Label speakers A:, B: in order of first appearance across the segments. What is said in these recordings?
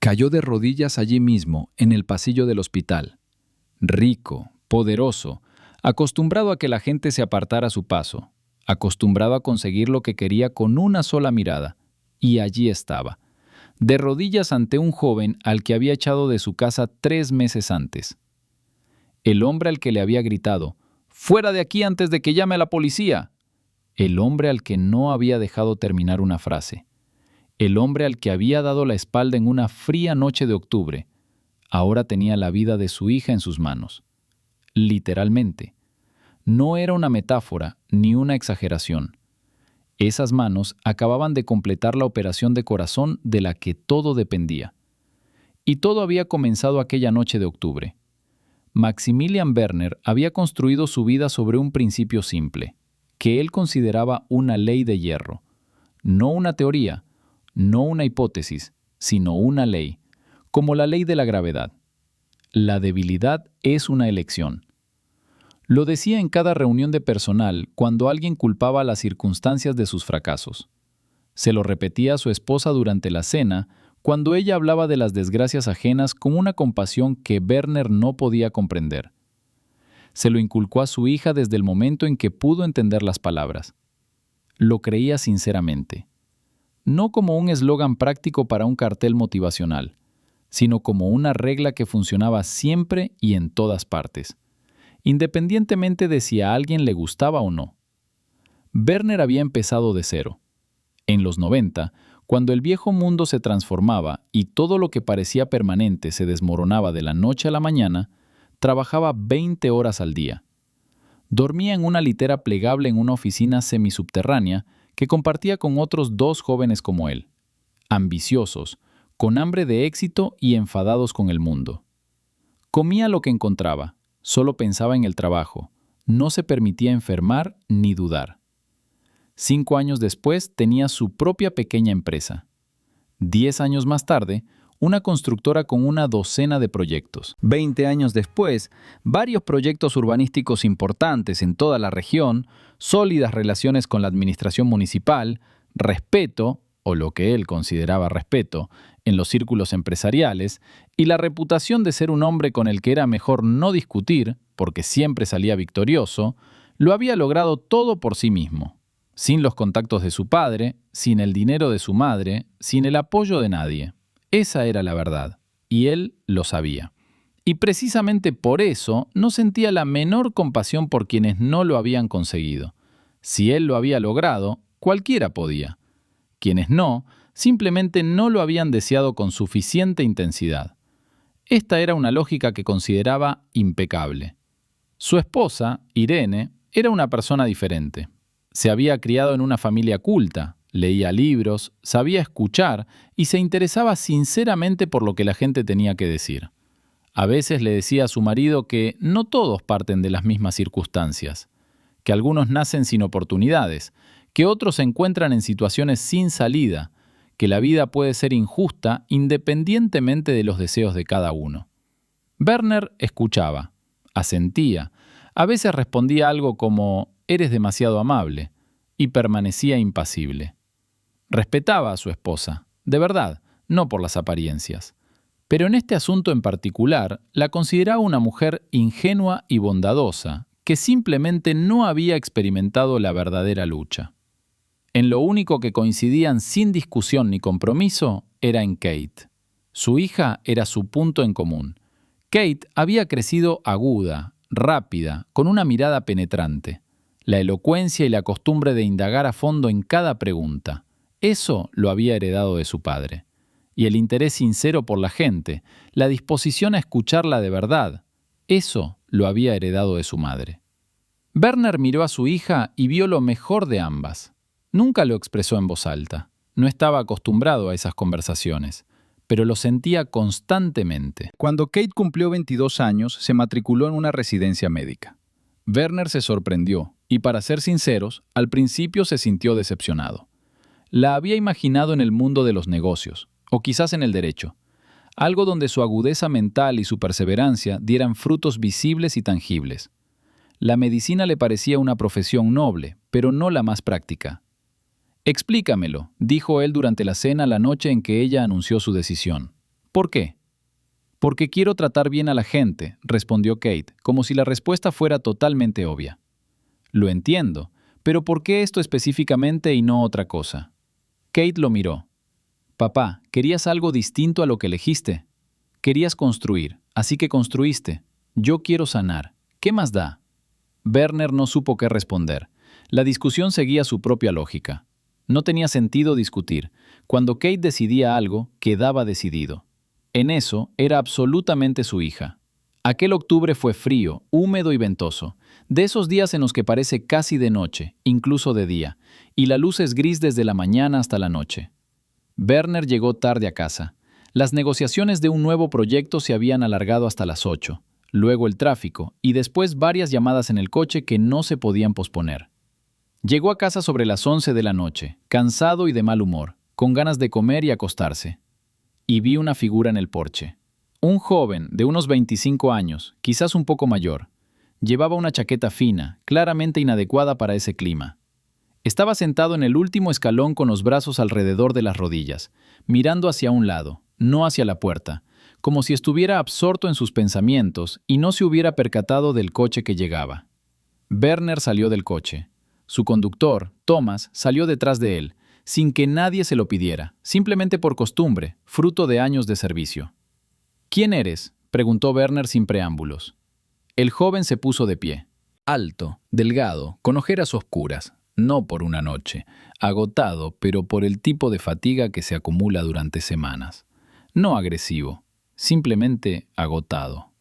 A: Cayó de rodillas allí mismo, en el pasillo del hospital. Rico, poderoso, acostumbrado a que la gente se apartara a su paso, acostumbrado a conseguir lo que quería con una sola mirada. Y allí estaba, de rodillas ante un joven al que había echado de su casa 3 meses antes. El hombre al que le había gritado, «¡Fuera de aquí antes de que llame a la policía!». El hombre al que no había dejado terminar una frase. El hombre al que había dado la espalda en una fría noche de octubre, ahora tenía la vida de su hija en sus manos. Literalmente. No era una metáfora ni una exageración. Esas manos acababan de completar la operación de corazón de la que todo dependía. Y todo había comenzado aquella noche de octubre. Maximilian Werner había construido su vida sobre un principio simple, que él consideraba una ley de hierro. No una teoría, no una hipótesis, sino una ley, como la ley de la gravedad. La debilidad es una elección. Lo decía en cada reunión de personal cuando alguien culpaba las circunstancias de sus fracasos. Se lo repetía a su esposa durante la cena cuando ella hablaba de las desgracias ajenas con una compasión que Werner no podía comprender. Se lo inculcó a su hija desde el momento en que pudo entender las palabras. Lo creía sinceramente. No como un eslogan práctico para un cartel motivacional, sino como una regla que funcionaba siempre y en todas partes, independientemente de si a alguien le gustaba o no. Werner había empezado de cero. En los 90, cuando el viejo mundo se transformaba y todo lo que parecía permanente se desmoronaba de la noche a la mañana, trabajaba 20 horas al día. Dormía en una litera plegable en una oficina semisubterránea que compartía con otros 2 jóvenes como él, ambiciosos, con hambre de éxito y enfadados con el mundo. Comía lo que encontraba, solo pensaba en el trabajo, no se permitía enfermar ni dudar. 5 años después tenía su propia pequeña empresa. 10 años más tarde, una constructora con una docena de proyectos. 20 años después, varios proyectos urbanísticos importantes en toda la región, sólidas relaciones con la administración municipal, respeto, o lo que él consideraba respeto, en los círculos empresariales, y la reputación de ser un hombre con el que era mejor no discutir, porque siempre salía victorioso, lo había logrado todo por sí mismo, sin los contactos de su padre, sin el dinero de su madre, sin el apoyo de nadie. Esa era la verdad, y él lo sabía. Y precisamente por eso no sentía la menor compasión por quienes no lo habían conseguido. Si él lo había logrado, cualquiera podía. Quienes no, simplemente no lo habían deseado con suficiente intensidad. Esta era una lógica que consideraba impecable. Su esposa, Irene, era una persona diferente. Se había criado en una familia culta, leía libros, sabía escuchar y se interesaba sinceramente por lo que la gente tenía que decir. A veces le decía a su marido que no todos parten de las mismas circunstancias, que algunos nacen sin oportunidades, que otros se encuentran en situaciones sin salida, que la vida puede ser injusta independientemente de los deseos de cada uno. Werner escuchaba, asentía, a veces respondía algo como «eres demasiado amable» y permanecía impasible. Respetaba a su esposa, de verdad, no por las apariencias. Pero en este asunto en particular, la consideraba una mujer ingenua y bondadosa, que simplemente no había experimentado la verdadera lucha. En lo único que coincidían sin discusión ni compromiso era en Kate. Su hija era su punto en común. Kate había crecido aguda, rápida, con una mirada penetrante, la elocuencia y la costumbre de indagar a fondo en cada pregunta. Eso lo había heredado de su padre. Y el interés sincero por la gente, la disposición a escucharla de verdad, eso lo había heredado de su madre. Werner miró a su hija y vio lo mejor de ambas. Nunca lo expresó en voz alta. No estaba acostumbrado a esas conversaciones, pero lo sentía constantemente. Cuando Kate cumplió 22 años, se matriculó en una residencia médica. Werner se sorprendió y, para ser sinceros, al principio se sintió decepcionado. La había imaginado en el mundo de los negocios, o quizás en el derecho, algo donde su agudeza mental y su perseverancia dieran frutos visibles y tangibles. La medicina le parecía una profesión noble, pero no la más práctica. «Explícamelo», dijo él durante la cena la noche en que ella anunció su decisión. ¿Por qué? Porque quiero tratar bien a la gente, respondió Kate, como si la respuesta fuera totalmente obvia. Lo entiendo, pero ¿por qué esto específicamente y no otra cosa? Kate lo miró. Papá, querías algo distinto a lo que elegiste. Querías construir, así que construiste. Yo quiero sanar. ¿Qué más da? Werner no supo qué responder. La discusión seguía su propia lógica. No tenía sentido discutir. Cuando Kate decidía algo, quedaba decidido. En eso, era absolutamente su hija. Aquel octubre fue frío, húmedo y ventoso, de esos días en los que parece casi de noche, incluso de día, y la luz es gris desde la mañana hasta la noche. Werner llegó tarde a casa. Las negociaciones de un nuevo proyecto se habían alargado hasta las 8, luego el tráfico y después varias llamadas en el coche que no se podían posponer. Llegó a casa sobre las 11 de la noche, cansado y de mal humor, con ganas de comer y acostarse. Y vi una figura en el porche. Un joven de unos 25 años, quizás un poco mayor. Llevaba una chaqueta fina, claramente inadecuada para ese clima. Estaba sentado en el último escalón con los brazos alrededor de las rodillas, mirando hacia un lado, no hacia la puerta, como si estuviera absorto en sus pensamientos y no se hubiera percatado del coche que llegaba. Werner salió del coche. Su conductor, Thomas, salió detrás de él, sin que nadie se lo pidiera, simplemente por costumbre, fruto de años de servicio. ¿Quién eres?, preguntó Werner sin preámbulos. El joven se puso de pie. Alto, delgado, con ojeras oscuras, no por una noche, agotado, pero por el tipo de fatiga que se acumula durante semanas. No agresivo, simplemente agotado.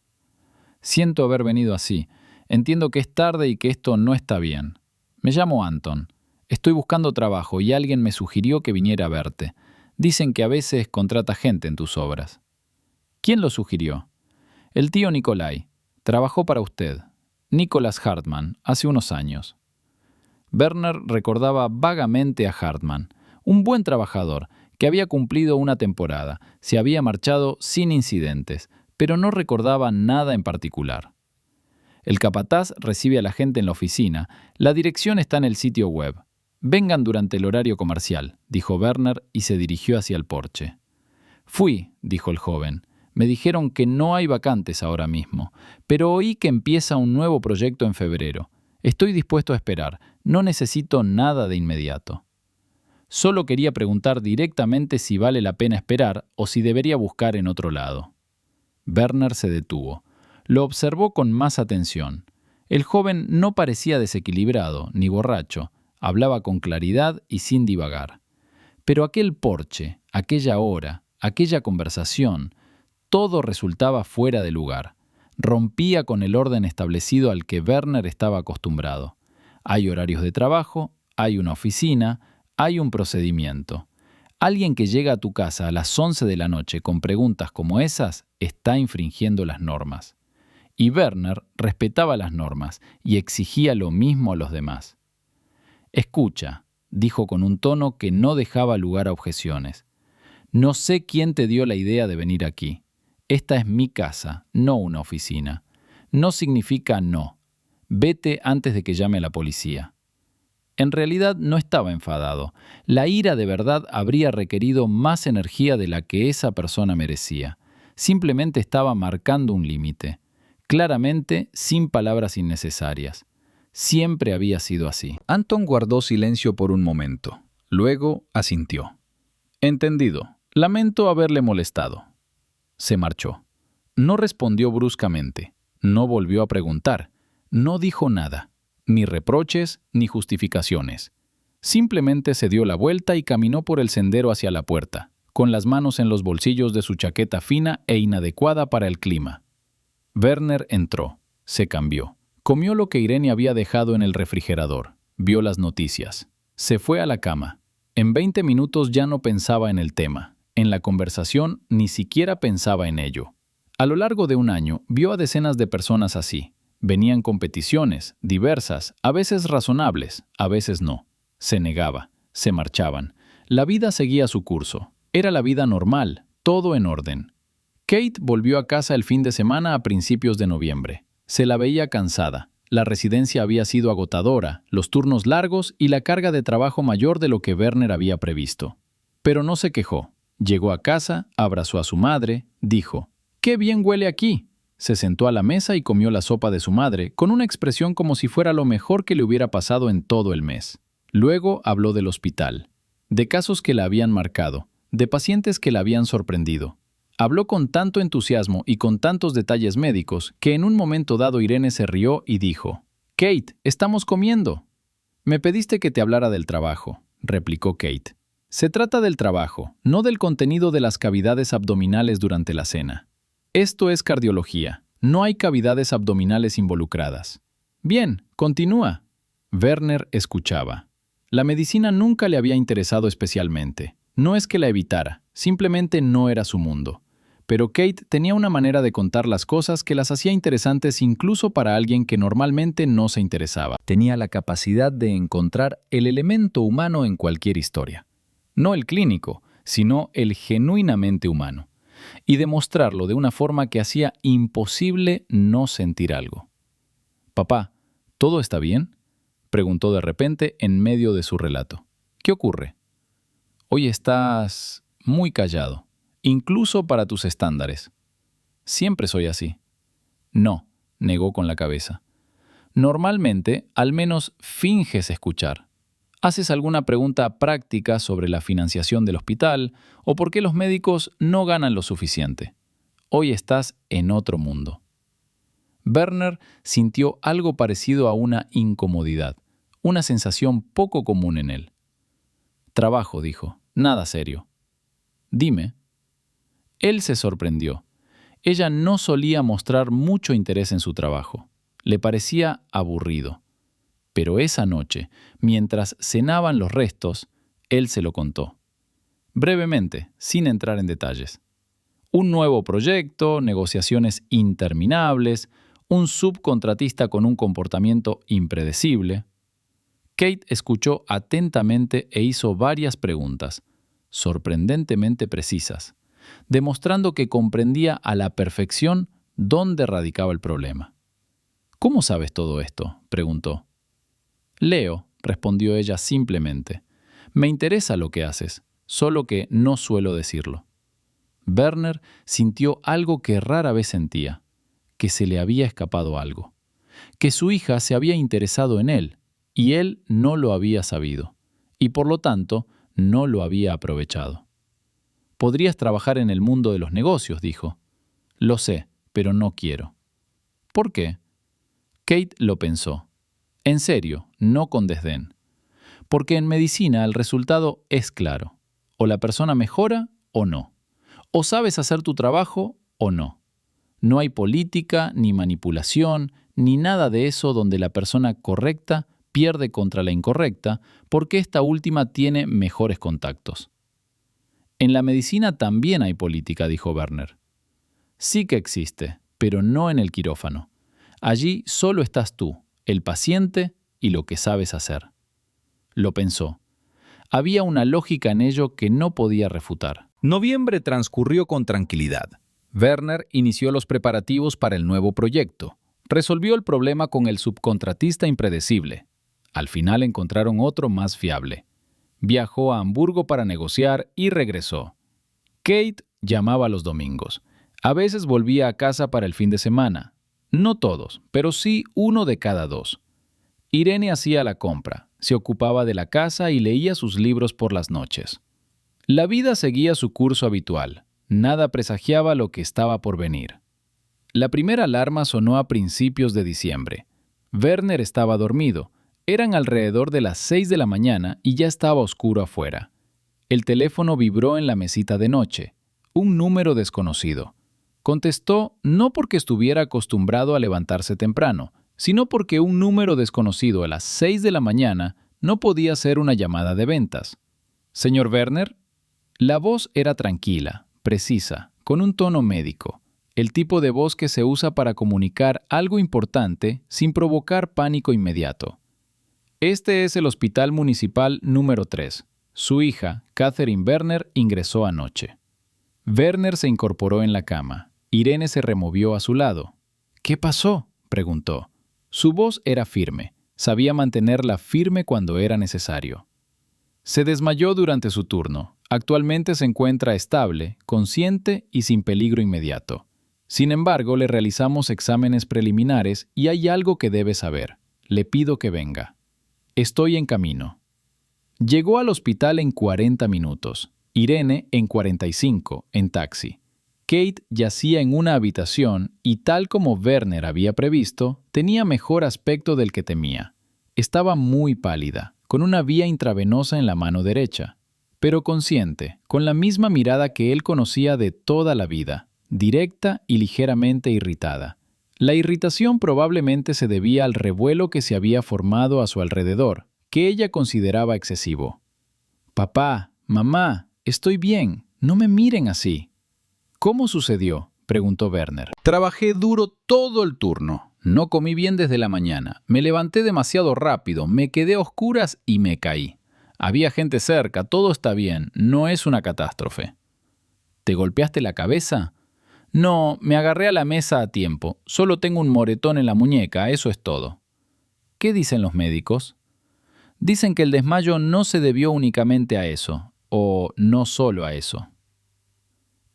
A: Siento haber venido así. Entiendo que es tarde y que esto no está bien. Me llamo Anton. Estoy buscando trabajo y alguien me sugirió que viniera a verte. Dicen que a veces contrata gente en tus obras. ¿Quién lo sugirió? El tío Nikolai. Trabajó para usted. Nicholas Hartmann, hace unos años. Werner recordaba vagamente a Hartmann, un buen trabajador que había cumplido una temporada, se había marchado sin incidentes, pero no recordaba nada en particular. El capataz recibe a la gente en la oficina. La dirección está en el sitio web. Vengan durante el horario comercial, dijo Werner y se dirigió hacia el porche. Fui, dijo el joven. Me dijeron que no hay vacantes ahora mismo, pero oí que empieza un nuevo proyecto en febrero. Estoy dispuesto a esperar. No necesito nada de inmediato. Solo quería preguntar directamente si vale la pena esperar o si debería buscar en otro lado. Werner se detuvo. Lo observó con más atención. El joven no parecía desequilibrado ni borracho. Hablaba con claridad y sin divagar. Pero aquel porche, aquella hora, aquella conversación, todo resultaba fuera de lugar. Rompía con el orden establecido al que Werner estaba acostumbrado. Hay horarios de trabajo, hay una oficina, hay un procedimiento. Alguien que llega a tu casa a las 11 de la noche con preguntas como esas está infringiendo las normas. Y Werner respetaba las normas y exigía lo mismo a los demás. Escucha, dijo con un tono que no dejaba lugar a objeciones. No sé quién te dio la idea de venir aquí. Esta es mi casa, no una oficina. No significa no. Vete antes de que llame a la policía. En realidad no estaba enfadado. La ira de verdad habría requerido más energía de la que esa persona merecía. Simplemente estaba marcando un límite. Claramente, sin palabras innecesarias. Siempre había sido así. Anton guardó silencio por un momento. Luego asintió. Entendido. Lamento haberle molestado. Se marchó. No respondió bruscamente. No volvió a preguntar. No dijo nada. Ni reproches, ni justificaciones. Simplemente se dio la vuelta y caminó por el sendero hacia la puerta, con las manos en los bolsillos de su chaqueta fina e inadecuada para el clima. Werner entró. Se cambió. Comió lo que Irene había dejado en el refrigerador. Vio las noticias. Se fue a la cama. En 20 minutos ya no pensaba en el tema. En la conversación ni siquiera pensaba en ello. A lo largo de un año vio a decenas de personas así. Venían competiciones, diversas, a veces razonables, a veces no. Se negaba, se marchaban. La vida seguía su curso. Era la vida normal, todo en orden. Kate volvió a casa el fin de semana a principios de noviembre. Se la veía cansada. La residencia había sido agotadora, los turnos largos y la carga de trabajo mayor de lo que Werner había previsto. Pero no se quejó. Llegó a casa, abrazó a su madre, dijo, «¡Qué bien huele aquí!». Se sentó a la mesa y comió la sopa de su madre, con una expresión como si fuera lo mejor que le hubiera pasado en todo el mes. Luego habló del hospital, de casos que la habían marcado, de pacientes que la habían sorprendido. Habló con tanto entusiasmo y con tantos detalles médicos que en un momento dado Irene se rió y dijo, «Kate, estamos comiendo». «Me pediste que te hablara del trabajo», replicó Kate. «Se trata del trabajo, no del contenido de las cavidades abdominales durante la cena. Esto es cardiología, no hay cavidades abdominales involucradas». «Bien, continúa». Werner escuchaba. La medicina nunca le había interesado especialmente. No es que la evitara, simplemente no era su mundo. Pero Kate tenía una manera de contar las cosas que las hacía interesantes incluso para alguien que normalmente no se interesaba. Tenía la capacidad de encontrar el elemento humano en cualquier historia. No el clínico, sino el genuinamente humano. Y demostrarlo de una forma que hacía imposible no sentir algo. «Papá, ¿todo está bien?», preguntó de repente en medio de su relato. «¿Qué ocurre? Hoy estás muy callado, incluso para tus estándares». «Siempre soy así». «No», negó con la cabeza. «Normalmente, al menos finges escuchar. Haces alguna pregunta práctica sobre la financiación del hospital o por qué los médicos no ganan lo suficiente. Hoy estás en otro mundo». Werner sintió algo parecido a una incomodidad, una sensación poco común en él. «Trabajo», dijo, «nada serio». «Dime». Él se sorprendió. Ella no solía mostrar mucho interés en su trabajo. Le parecía aburrido. Pero esa noche, mientras cenaban los restos, él se lo contó. Brevemente, sin entrar en detalles. Un nuevo proyecto, negociaciones interminables, un subcontratista con un comportamiento impredecible. Kate escuchó atentamente e hizo varias preguntas, sorprendentemente precisas, demostrando que comprendía a la perfección dónde radicaba el problema. «¿Cómo sabes todo esto?», preguntó. «Leo», respondió ella simplemente. «Me interesa lo que haces, solo que no suelo decirlo». Werner sintió algo que rara vez sentía, que se le había escapado algo, que su hija se había interesado en él, y él no lo había sabido, y por lo tanto no lo había aprovechado. «Podrías trabajar en el mundo de los negocios», dijo. «Lo sé, pero no quiero». «¿Por qué?». Kate lo pensó. En serio, no con desdén. Porque en medicina el resultado es claro. O la persona mejora o no. O sabes hacer tu trabajo o no. No hay política, ni manipulación, ni nada de eso donde la persona correcta pierde contra la incorrecta porque esta última tiene mejores contactos. «En la medicina también hay política», dijo Werner. «Sí que existe, pero no en el quirófano. Allí solo estás tú, el paciente y lo que sabes hacer». Lo pensó. Había una lógica en ello que no podía refutar. Noviembre transcurrió con tranquilidad. Werner inició los preparativos para el nuevo proyecto. Resolvió el problema con el subcontratista impredecible. Al final encontraron otro más fiable. Viajó a Hamburgo para negociar y regresó. Kate llamaba los domingos. A veces volvía a casa para el fin de semana. No todos, pero sí 1 de cada 2. Irene hacía la compra, se ocupaba de la casa y leía sus libros por las noches. La vida seguía su curso habitual. Nada presagiaba lo que estaba por venir. La primera alarma sonó a principios de diciembre. Werner estaba dormido. Eran alrededor de las 6 de la mañana y ya estaba oscuro afuera. El teléfono vibró en la mesita de noche. Un número desconocido. Contestó no porque estuviera acostumbrado a levantarse temprano, sino porque un número desconocido a las 6 de la mañana no podía ser una llamada de ventas. «¿Señor Werner?». La voz era tranquila, precisa, con un tono médico, el tipo de voz que se usa para comunicar algo importante sin provocar pánico inmediato. «Este es el Hospital Municipal número 3. Su hija, Catherine Werner, ingresó anoche». Werner se incorporó en la cama. Irene se removió a su lado. «¿Qué pasó?», preguntó. Su voz era firme. Sabía mantenerla firme cuando era necesario. «Se desmayó durante su turno. Actualmente se encuentra estable, consciente y sin peligro inmediato. Sin embargo, le realizamos exámenes preliminares y hay algo que debe saber. Le pido que venga. Estoy en camino. Llegó al hospital en 40 minutos. Irene en 45, en taxi. Kate yacía en una habitación y, tal como Werner había previsto, tenía mejor aspecto del que temía. Estaba muy pálida, con una vía intravenosa en la mano derecha, pero consciente, con la misma mirada que él conocía de toda la vida, directa y ligeramente irritada. La irritación probablemente se debía al revuelo que se había formado a su alrededor, que ella consideraba excesivo. «Papá, mamá, estoy bien, no me miren así». «¿Cómo sucedió?», preguntó Werner. «Trabajé duro todo el turno. No comí bien desde la mañana. Me levanté demasiado rápido, me quedé a oscuras y me caí. Había gente cerca, todo está bien, no es una catástrofe». «¿Te golpeaste la cabeza?». «No, me agarré a la mesa a tiempo. Solo tengo un moretón en la muñeca, eso es todo». «¿Qué dicen los médicos?». «Dicen que el desmayo no se debió únicamente a eso, o no solo a eso».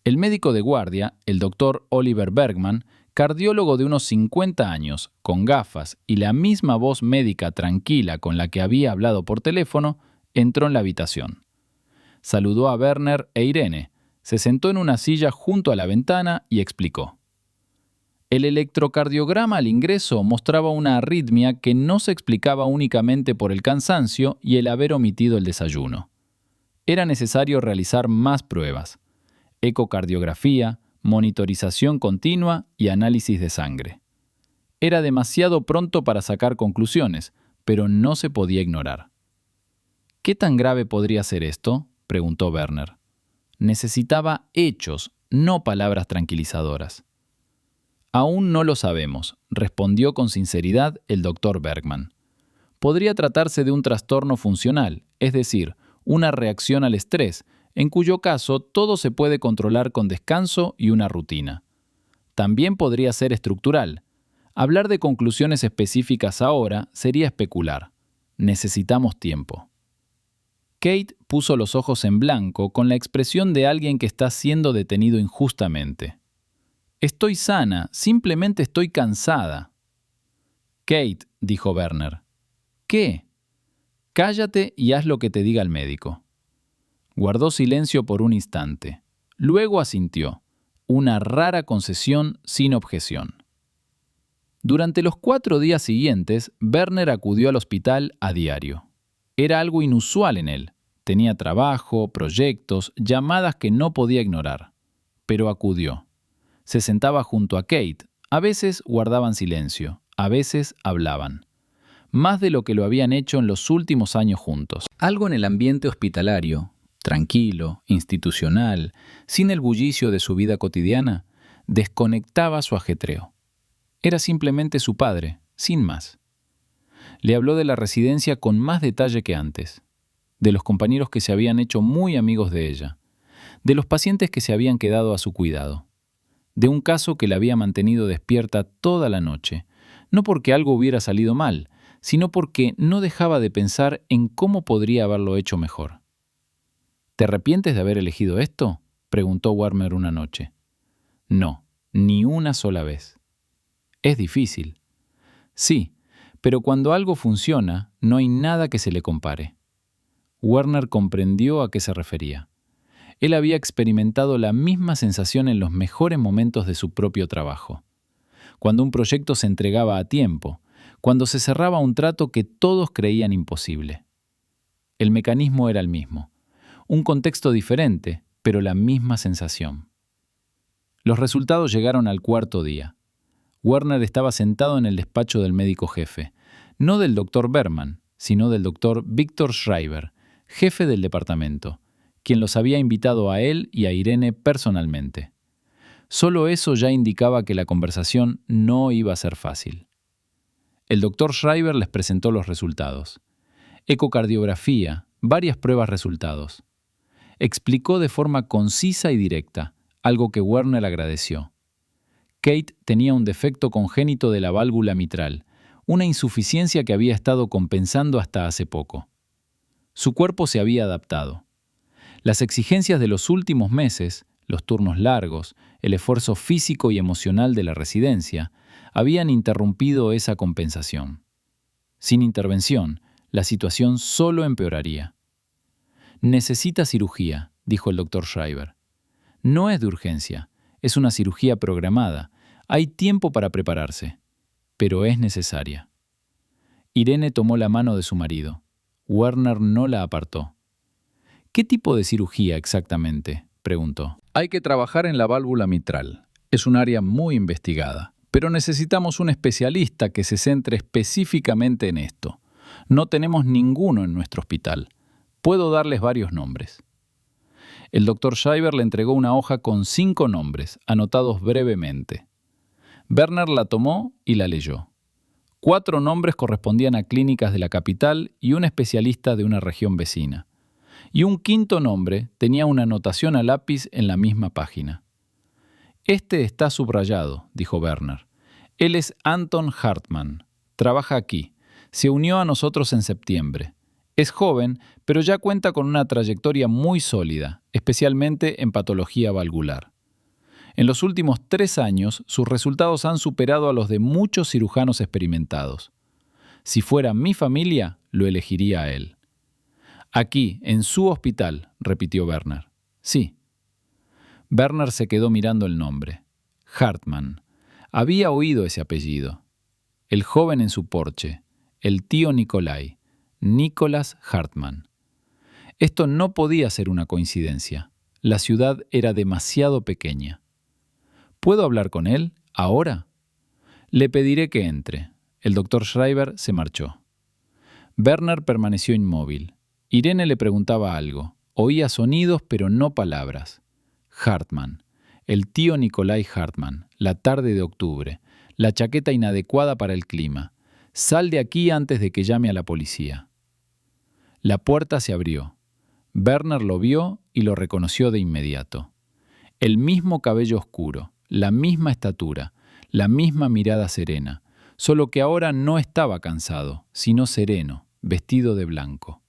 A: El médico de guardia, el doctor Oliver Bergman, cardiólogo de unos 50 años, con gafas y la misma voz médica tranquila con la que había hablado por teléfono, entró en la habitación. Saludó a Werner e Irene, se sentó en una silla junto a la ventana y explicó. El electrocardiograma al ingreso mostraba una arritmia que no se explicaba únicamente por el cansancio y el haber omitido el desayuno. Era necesario realizar más pruebas: ecocardiografía, monitorización continua y análisis de sangre. Era demasiado pronto para sacar conclusiones, pero no se podía ignorar. «¿Qué tan grave podría ser esto?», preguntó Werner. Necesitaba hechos, no palabras tranquilizadoras. «Aún no lo sabemos», respondió con sinceridad el doctor Bergman. «Podría tratarse de un trastorno funcional, es decir, una reacción al estrés, en cuyo caso todo se puede controlar con descanso y una rutina. También podría ser estructural. Hablar de conclusiones específicas ahora sería especular. Necesitamos tiempo». Kate puso los ojos en blanco con la expresión de alguien que está siendo detenido injustamente. «Estoy sana, simplemente estoy cansada». «Kate», dijo Werner. «¿Qué?». «Cállate y haz lo que te diga el médico». Guardó silencio por un instante. Luego asintió, una rara concesión sin objeción. Durante los 4 días siguientes, Werner acudió al hospital a diario. Era algo inusual en él. Tenía trabajo, proyectos, llamadas que no podía ignorar. Pero acudió. Se sentaba junto a Kate. A veces guardaban silencio, a veces hablaban. Más de lo que lo habían hecho en los últimos años juntos. Algo en el ambiente hospitalario, tranquilo, institucional, sin el bullicio de su vida cotidiana, desconectaba su ajetreo. Era simplemente su padre, sin más. Le habló de la residencia con más detalle que antes, de los compañeros que se habían hecho muy amigos de ella, de los pacientes que se habían quedado a su cuidado, de un caso que la había mantenido despierta toda la noche, no porque algo hubiera salido mal, sino porque no dejaba de pensar en cómo podría haberlo hecho mejor. «¿Te arrepientes de haber elegido esto?», preguntó Werner una noche. «No, ni una sola vez». «Es difícil». «Sí, pero cuando algo funciona, no hay nada que se le compare». Werner comprendió a qué se refería. Él había experimentado la misma sensación en los mejores momentos de su propio trabajo. Cuando un proyecto se entregaba a tiempo, cuando se cerraba un trato que todos creían imposible. El mecanismo era el mismo. Un contexto diferente, pero la misma sensación. Los resultados llegaron al 4.º día. Werner estaba sentado en el despacho del médico jefe, no del doctor Bergman, sino del doctor Victor Schreiber, jefe del departamento, quien los había invitado a él y a Irene personalmente. Solo eso ya indicaba que la conversación no iba a ser fácil. El doctor Schreiber les presentó los resultados. Ecocardiografía, varias pruebas resultados. Explicó de forma concisa y directa, algo que Werner agradeció. Kate tenía un defecto congénito de la válvula mitral, una insuficiencia que había estado compensando hasta hace poco. Su cuerpo se había adaptado. Las exigencias de los últimos meses, los turnos largos, el esfuerzo físico y emocional de la residencia, habían interrumpido esa compensación. Sin intervención, la situación solo empeoraría. «Necesita cirugía», dijo el doctor Schreiber. «No es de urgencia, es una cirugía programada. Hay tiempo para prepararse, pero es necesaria». Irene tomó la mano de su marido. Werner no la apartó. «¿Qué tipo de cirugía exactamente?», preguntó. «Hay que trabajar en la válvula mitral. Es un área muy investigada, pero necesitamos un especialista que se centre específicamente en esto. No tenemos ninguno en nuestro hospital. Puedo darles varios nombres». El doctor Schreiber le entregó una hoja con 5 nombres, anotados brevemente. Werner la tomó y la leyó. 4 nombres correspondían a clínicas de la capital y un especialista de una región vecina. Y un 5.º nombre tenía una anotación a lápiz en la misma página. «Este está subrayado», dijo Werner. «Él es Anton Hartmann. Trabaja aquí. Se unió a nosotros en septiembre. Es joven, pero ya cuenta con una trayectoria muy sólida, especialmente en patología valvular. En los últimos 3 años, sus resultados han superado a los de muchos cirujanos experimentados. Si fuera mi familia, lo elegiría a él». «Aquí, en su hospital», repitió Werner. «Sí». Werner se quedó mirando el nombre. Hartmann. Había oído ese apellido. El joven en su porche, el tío Nikolai, Nicholas Hartmann. Esto no podía ser una coincidencia. La ciudad era demasiado pequeña. «¿Puedo hablar con él? ¿Ahora?» «Le pediré que entre». El doctor Schreiber se marchó. Werner permaneció inmóvil. Irene le preguntaba algo. Oía sonidos, pero no palabras. Hartmann. El tío Nikolai Hartmann. La tarde de octubre. La chaqueta inadecuada para el clima. «Sal de aquí antes de que llame a la policía». La puerta se abrió. Werner lo vio y lo reconoció de inmediato. El mismo cabello oscuro, la misma estatura, la misma mirada serena, solo que ahora no estaba cansado, sino sereno, vestido de blanco.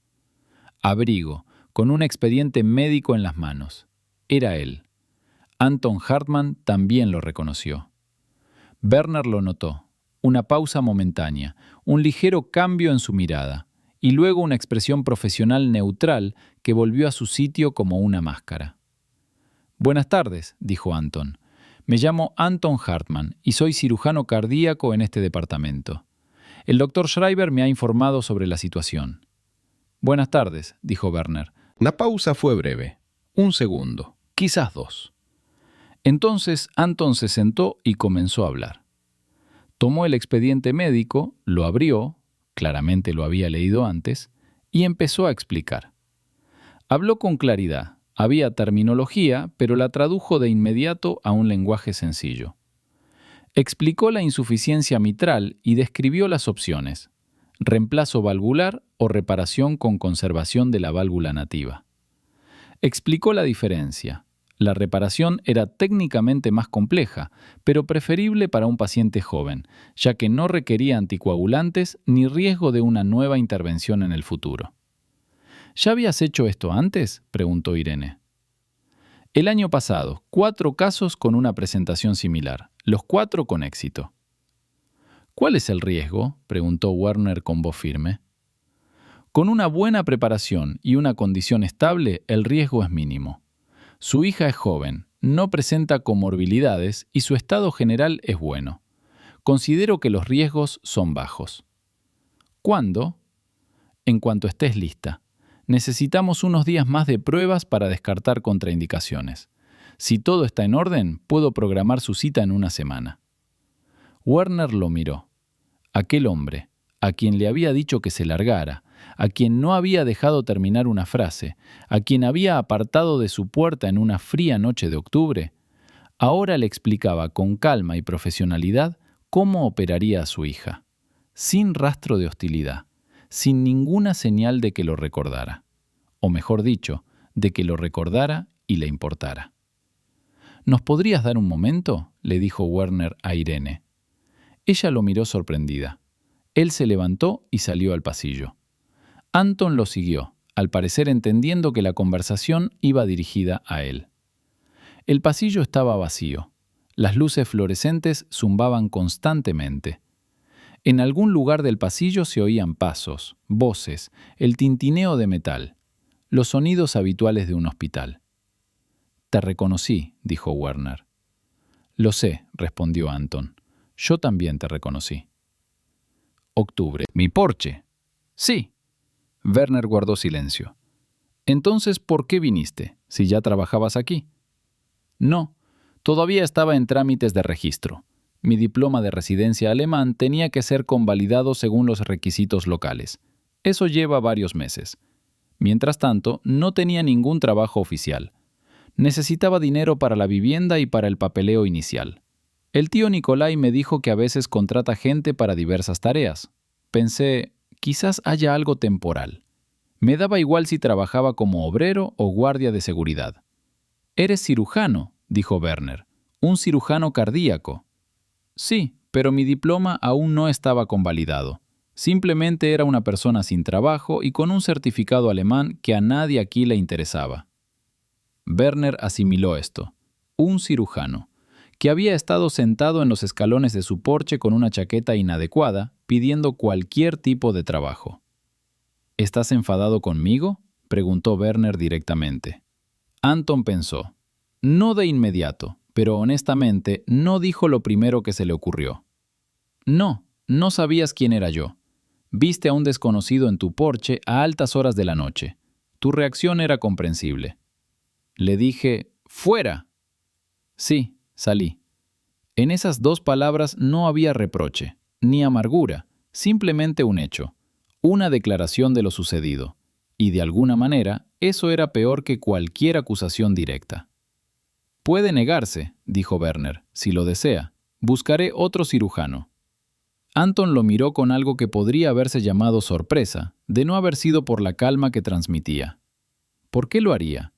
A: Abrigo, con un expediente médico en las manos. Era él. Anton Hartmann también lo reconoció. Werner lo notó. Una pausa momentánea, un ligero cambio en su mirada, y luego una expresión profesional neutral que volvió a su sitio como una máscara. «Buenas tardes», dijo Anton. «Me llamo Anton Hartmann y soy cirujano cardíaco en este departamento. El doctor Schreiber me ha informado sobre la situación». «Buenas tardes», dijo Werner. La pausa fue breve. 1 segundo, quizás 2. Entonces Anton se sentó y comenzó a hablar. Tomó el expediente médico, lo abrió, claramente lo había leído antes, y empezó a explicar. Habló con claridad, había terminología, pero la tradujo de inmediato a un lenguaje sencillo. Explicó la insuficiencia mitral y describió las opciones: reemplazo valvular o reparación con conservación de la válvula nativa. Explicó la diferencia. La reparación era técnicamente más compleja, pero preferible para un paciente joven, ya que no requería anticoagulantes ni riesgo de una nueva intervención en el futuro. «¿Ya habías hecho esto antes?», preguntó Irene. «El año pasado, 4 casos con una presentación similar, los 4 con éxito». «¿Cuál es el riesgo?», preguntó Werner con voz firme. «Con una buena preparación y una condición estable, el riesgo es mínimo. Su hija es joven, no presenta comorbilidades y su estado general es bueno. Considero que los riesgos son bajos». «¿Cuándo?». «En cuanto estés lista. Necesitamos unos días más de pruebas para descartar contraindicaciones. Si todo está en orden, puedo programar su cita en una semana». Werner lo miró. Aquel hombre, a quien le había dicho que se largara, a quien no había dejado terminar una frase, a quien había apartado de su puerta en una fría noche de octubre, ahora le explicaba con calma y profesionalidad cómo operaría a su hija, sin rastro de hostilidad, sin ninguna señal de que lo recordara, o mejor dicho, de que lo recordara y le importara. «¿Nos podrías dar un momento?», le dijo Werner a Irene. Ella lo miró sorprendida. Él se levantó y salió al pasillo. Anton lo siguió, al parecer entendiendo que la conversación iba dirigida a él. El pasillo estaba vacío. Las luces fluorescentes zumbaban constantemente. En algún lugar del pasillo se oían pasos, voces, el tintineo de metal, los sonidos habituales de un hospital. «Te reconocí», dijo Werner. «Lo sé», respondió Anton. «Yo también te reconocí». Octubre. «¿Mi porche?» «Sí». Werner guardó silencio. «Entonces, ¿por qué viniste, si ya trabajabas aquí?» «No, todavía estaba en trámites de registro. Mi diploma de residencia alemán tenía que ser convalidado según los requisitos locales. Eso lleva varios meses. Mientras tanto, no tenía ningún trabajo oficial. Necesitaba dinero para la vivienda y para el papeleo inicial. El tío Nikolai me dijo que a veces contrata gente para diversas tareas. Pensé, quizás haya algo temporal. Me daba igual si trabajaba como obrero o guardia de seguridad. «Eres cirujano», dijo Werner. «Un cirujano cardíaco». «Sí, pero mi diploma aún no estaba convalidado. Simplemente era una persona sin trabajo y con un certificado alemán que a nadie aquí le interesaba». Werner asimiló esto. Un cirujano, que había estado sentado en los escalones de su porche con una chaqueta inadecuada, pidiendo cualquier tipo de trabajo. «¿Estás enfadado conmigo?», preguntó Werner directamente. Anton pensó. No de inmediato, pero honestamente no dijo lo primero que se le ocurrió. «No, no sabías quién era yo. Viste a un desconocido en tu porche a altas horas de la noche. Tu reacción era comprensible». Le dije, «¡Fuera!». Sí, salí. En esas dos palabras no había reproche, ni amargura, simplemente un hecho, una declaración de lo sucedido. Y de alguna manera, eso era peor que cualquier acusación directa. «Puede negarse», dijo Werner, «si lo desea. Buscaré otro cirujano». Anton lo miró con algo que podría haberse llamado sorpresa, de no haber sido por la calma que transmitía. ¿Por qué lo haría?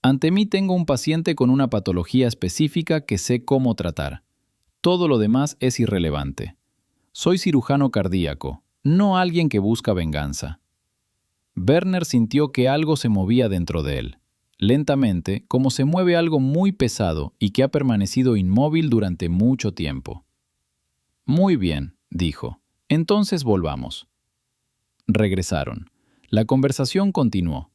A: «Ante mí tengo un paciente con una patología específica que sé cómo tratar. Todo lo demás es irrelevante. Soy cirujano cardíaco, no alguien que busca venganza». Werner sintió que algo se movía dentro de él. Lentamente, como se mueve algo muy pesado y que ha permanecido inmóvil durante mucho tiempo. «Muy bien», dijo. «Entonces volvamos». Regresaron. La conversación continuó.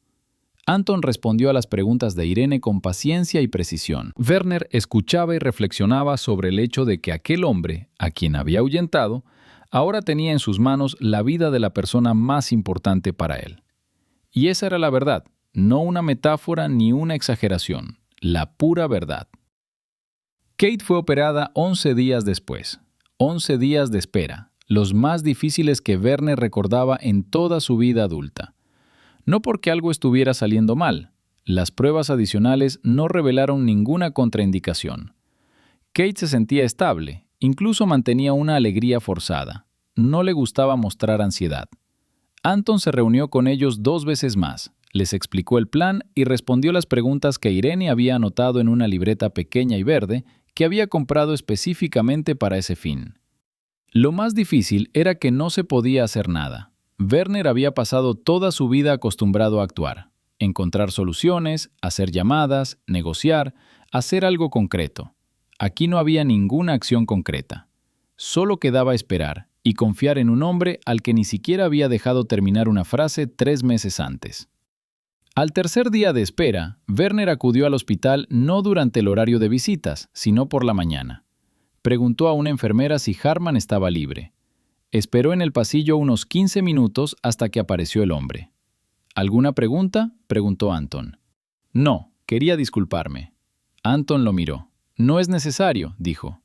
A: Anton respondió a las preguntas de Irene con paciencia y precisión. Werner escuchaba y reflexionaba sobre el hecho de que aquel hombre, a quien había ahuyentado, ahora tenía en sus manos la vida de la persona más importante para él. Y esa era la verdad, no una metáfora ni una exageración, la pura verdad. Kate fue operada 11 días después. 11 días de espera, los más difíciles que Werner recordaba en toda su vida adulta. No porque algo estuviera saliendo mal. Las pruebas adicionales no revelaron ninguna contraindicación. Kate se sentía estable, incluso mantenía una alegría forzada. No le gustaba mostrar ansiedad. Anton se reunió con ellos 2 veces más, les explicó el plan y respondió las preguntas que Irene había anotado en una libreta pequeña y verde que había comprado específicamente para ese fin. Lo más difícil era que no se podía hacer nada. Werner había pasado toda su vida acostumbrado a actuar, encontrar soluciones, hacer llamadas, negociar, hacer algo concreto. Aquí no había ninguna acción concreta. Solo quedaba esperar y confiar en un hombre al que ni siquiera había dejado terminar una frase 3 meses antes. Al tercer día de espera, Werner acudió al hospital no durante el horario de visitas, sino por la mañana. Preguntó a una enfermera si Hartmann estaba libre. Esperó en el pasillo unos 15 minutos hasta que apareció el hombre. ¿Alguna pregunta?, preguntó Anton. «No, quería disculparme». Anton lo miró. «No es necesario», dijo.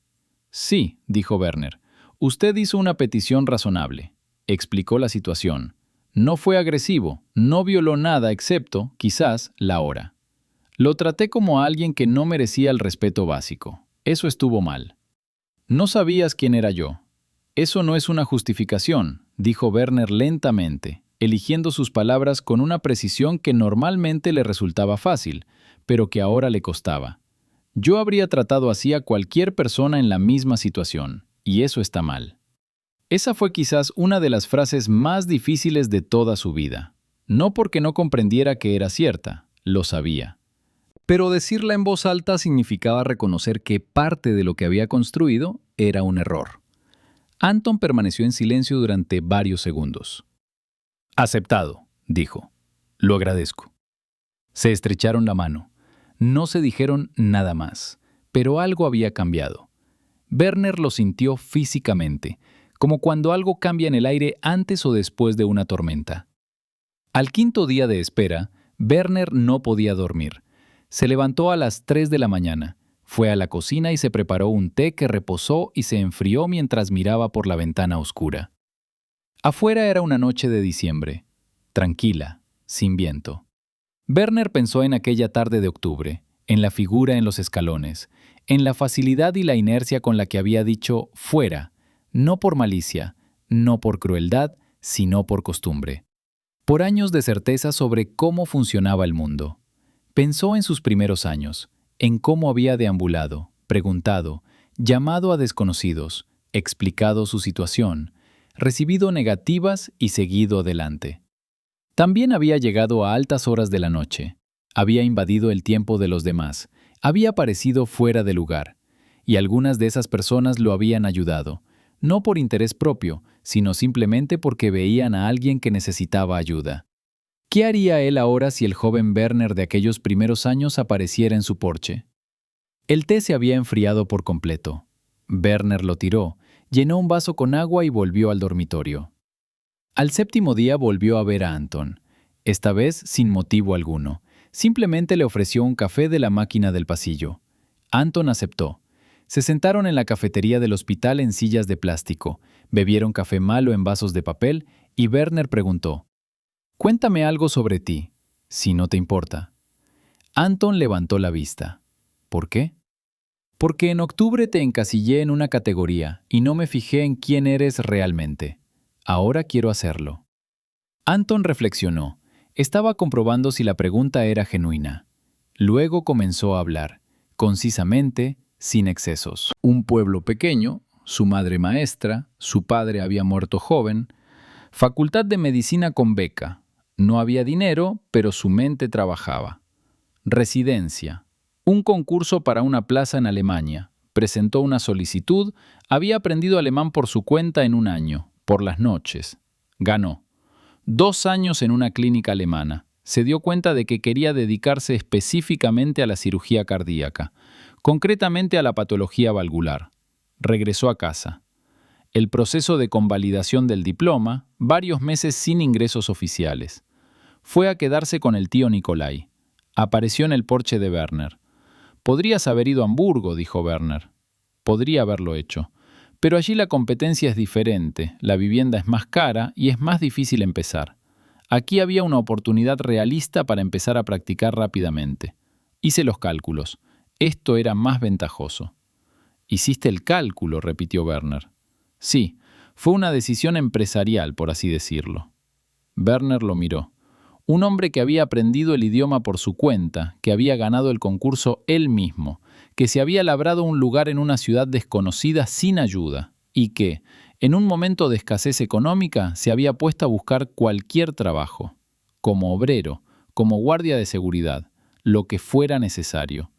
A: «Sí», dijo Werner. «Usted hizo una petición razonable». Explicó la situación. «No fue agresivo, no violó nada excepto, quizás, la hora. Lo traté como a alguien que no merecía el respeto básico. Eso estuvo mal». «No sabías quién era yo». «Eso no es una justificación», dijo Werner lentamente, eligiendo sus palabras con una precisión que normalmente le resultaba fácil, pero que ahora le costaba. «Yo habría tratado así a cualquier persona en la misma situación, y eso está mal». Esa fue quizás una de las frases más difíciles de toda su vida. No porque no comprendiera que era cierta, lo sabía. Pero decirla en voz alta significaba reconocer que parte de lo que había construido era un error. Anton permaneció en silencio durante varios segundos. «Aceptado», dijo. «Lo agradezco». Se estrecharon la mano. No se dijeron nada más, pero algo había cambiado. Werner lo sintió físicamente, como cuando algo cambia en el aire antes o después de una tormenta. Al quinto día de espera, Werner no podía dormir. Se levantó a las 3 de la mañana, fue a la cocina y se preparó un té que reposó y se enfrió mientras miraba por la ventana oscura. Afuera era una noche de diciembre, tranquila, sin viento. Werner pensó en aquella tarde de octubre, en la figura en los escalones, en la facilidad y la inercia con la que había dicho «fuera», no por malicia, no por crueldad, sino por costumbre. Por años de certeza sobre cómo funcionaba el mundo. Pensó en sus primeros años, en cómo había deambulado, preguntado, llamado a desconocidos, explicado su situación, recibido negativas y seguido adelante. También había llegado a altas horas de la noche, había invadido el tiempo de los demás, había parecido fuera de lugar, y algunas de esas personas lo habían ayudado, no por interés propio, sino simplemente porque veían a alguien que necesitaba ayuda. ¿Qué haría él ahora si el joven Werner de aquellos primeros años apareciera en su porche? El té se había enfriado por completo. Werner lo tiró, llenó un vaso con agua y volvió al dormitorio. Al séptimo día volvió a ver a Anton, esta vez sin motivo alguno. Simplemente le ofreció un café de la máquina del pasillo. Anton aceptó. Se sentaron en la cafetería del hospital en sillas de plástico, bebieron café malo en vasos de papel y Werner preguntó: «Cuéntame algo sobre ti, si no te importa». Anton levantó la vista. «¿Por qué?» «Porque en octubre te encasillé en una categoría y no me fijé en quién eres realmente. Ahora quiero hacerlo». Anton reflexionó. Estaba comprobando si la pregunta era genuina. Luego comenzó a hablar, concisamente, sin excesos. Un pueblo pequeño, su madre maestra, su padre había muerto joven, facultad de medicina con beca. No había dinero, pero su mente trabajaba. Residencia. Un concurso para una plaza en Alemania. Presentó una solicitud, había aprendido alemán por su cuenta en un año, por las noches. Ganó. 2 años en una clínica alemana. Se dio cuenta de que quería dedicarse específicamente a la cirugía cardíaca, concretamente a la patología valvular. Regresó a casa. El proceso de convalidación del diploma, varios meses sin ingresos oficiales. Fue a quedarse con el tío Nikolai. Apareció en el porche de Werner. «Podrías haber ido a Hamburgo», dijo Werner. Podría haberlo hecho. Pero allí la competencia es diferente, la vivienda es más cara y es más difícil empezar. Aquí había una oportunidad realista para empezar a practicar rápidamente. Hice los cálculos. Esto era más ventajoso. «Hiciste el cálculo», repitió Werner. «Sí, fue una decisión empresarial, por así decirlo». Werner lo miró. Un hombre que había aprendido el idioma por su cuenta, que había ganado el concurso él mismo, que se había labrado un lugar en una ciudad desconocida sin ayuda y que, en un momento de escasez económica, se había puesto a buscar cualquier trabajo, como obrero, como guardia de seguridad, lo que fuera necesario,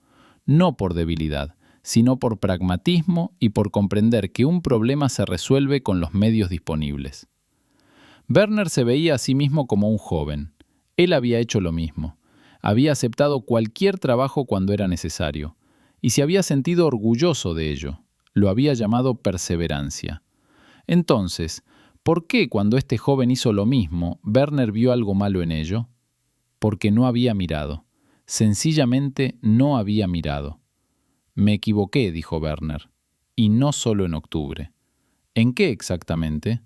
A: no por debilidad, sino por pragmatismo y por comprender que un problema se resuelve con los medios disponibles. Werner se veía a sí mismo como un joven. Él había hecho lo mismo. Había aceptado cualquier trabajo cuando era necesario. Y se había sentido orgulloso de ello. Lo había llamado perseverancia. Entonces, ¿por qué cuando este joven hizo lo mismo, Werner vio algo malo en ello? Porque no había mirado. Sencillamente no había mirado. «Me equivoqué», dijo Werner. «Y no solo en octubre». «¿En qué exactamente?»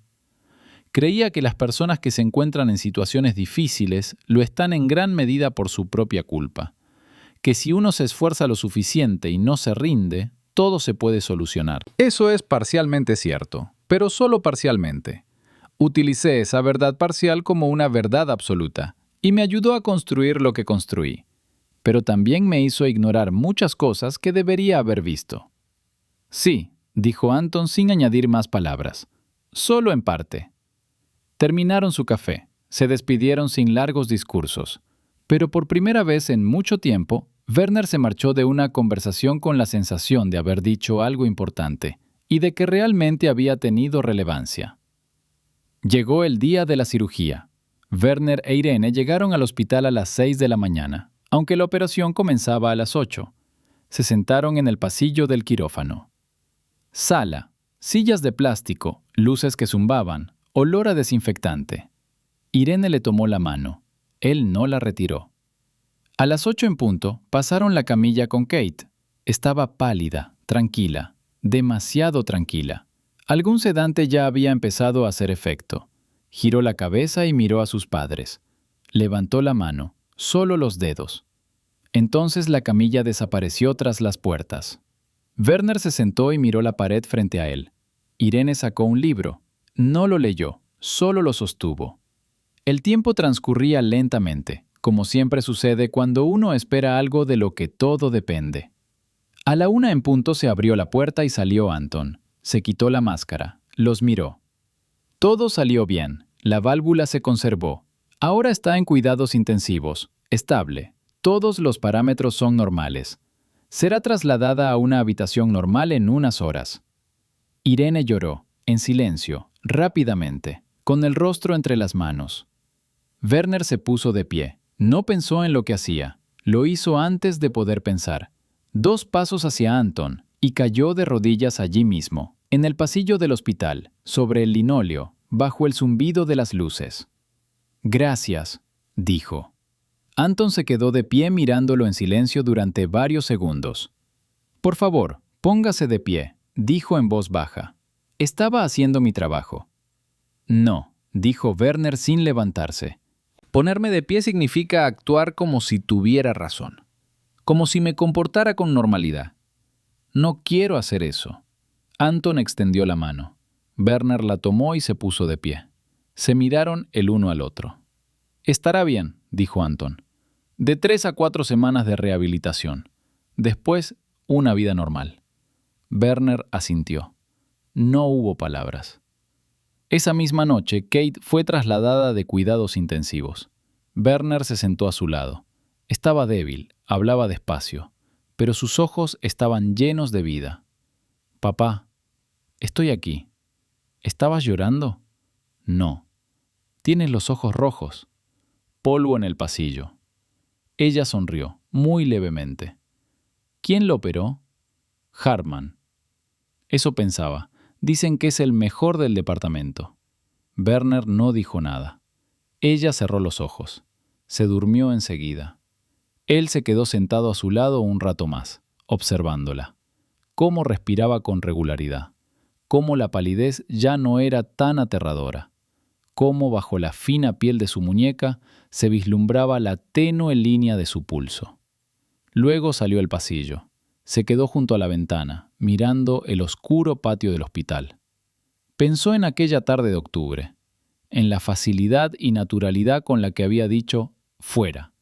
A: Creía que las personas que se encuentran en situaciones difíciles lo están en gran medida por su propia culpa. Que si uno se esfuerza lo suficiente y no se rinde, todo se puede solucionar. Eso es parcialmente cierto, pero solo parcialmente. Utilicé esa verdad parcial como una verdad absoluta y me ayudó a construir lo que construí. Pero también me hizo ignorar muchas cosas que debería haber visto. «Sí», dijo Anton sin añadir más palabras. «Solo en parte». Terminaron su café. Se despidieron sin largos discursos. Pero por primera vez en mucho tiempo, Werner se marchó de una conversación con la sensación de haber dicho algo importante y de que realmente había tenido relevancia. Llegó el día de la cirugía. Werner e Irene llegaron al hospital a las 6 de la mañana, aunque la operación comenzaba a las 8. Se sentaron en el pasillo del quirófano. Sala, sillas de plástico, luces que zumbaban, olor a desinfectante. Irene le tomó la mano. Él no la retiró. A las 8 en punto, pasaron la camilla con Kate. Estaba pálida, tranquila, demasiado tranquila. Algún sedante ya había empezado a hacer efecto. Giró la cabeza y miró a sus padres. Levantó la mano, solo los dedos. Entonces la camilla desapareció tras las puertas. Werner se sentó y miró la pared frente a él. Irene sacó un libro. No lo leyó, solo lo sostuvo. El tiempo transcurría lentamente, como siempre sucede cuando uno espera algo de lo que todo depende. A la 1 en punto se abrió la puerta y salió Anton. Se quitó la máscara, los miró. Todo salió bien, la válvula se conservó. Ahora está en cuidados intensivos, estable. Todos los parámetros son normales. Será trasladada a una habitación normal en unas horas. Irene lloró, en silencio, rápidamente, con el rostro entre las manos. Werner se puso de pie. No pensó en lo que hacía. Lo hizo antes de poder pensar. 2 pasos hacia Anton y cayó de rodillas allí mismo, en el pasillo del hospital, sobre el linóleo, bajo el zumbido de las luces. «Gracias», dijo. Anton se quedó de pie mirándolo en silencio durante varios segundos. «Por favor, póngase de pie», dijo en voz baja. «Estaba haciendo mi trabajo». «No», dijo Werner sin levantarse. «Ponerme de pie significa actuar como si tuviera razón, como si me comportara con normalidad. No quiero hacer eso». Anton extendió la mano. Werner la tomó y se puso de pie. Se miraron el uno al otro. «Estará bien», dijo Anton. «De 3 a 4 semanas de rehabilitación. Después, una vida normal». Werner asintió. No hubo palabras. Esa misma noche, Kate fue trasladada de cuidados intensivos. Werner se sentó a su lado. Estaba débil, hablaba despacio, pero sus ojos estaban llenos de vida. «Papá, estoy aquí». «¿Estabas llorando?» «No». «Tienes los ojos rojos». Polvo en el pasillo. Ella sonrió, muy levemente. «¿Quién lo operó?» «Hartman». Eso pensaba. Dicen que es el mejor del departamento. Werner no dijo nada. Ella cerró los ojos. Se durmió enseguida. Él se quedó sentado a su lado un rato más, observándola. Cómo respiraba con regularidad. Cómo la palidez ya no era tan aterradora. Cómo bajo la fina piel de su muñeca se vislumbraba la tenue línea de su pulso. Luego salió al pasillo. Se quedó junto a la ventana, mirando el oscuro patio del hospital. Pensó en aquella tarde de octubre, en la facilidad y naturalidad con la que había dicho «fuera»,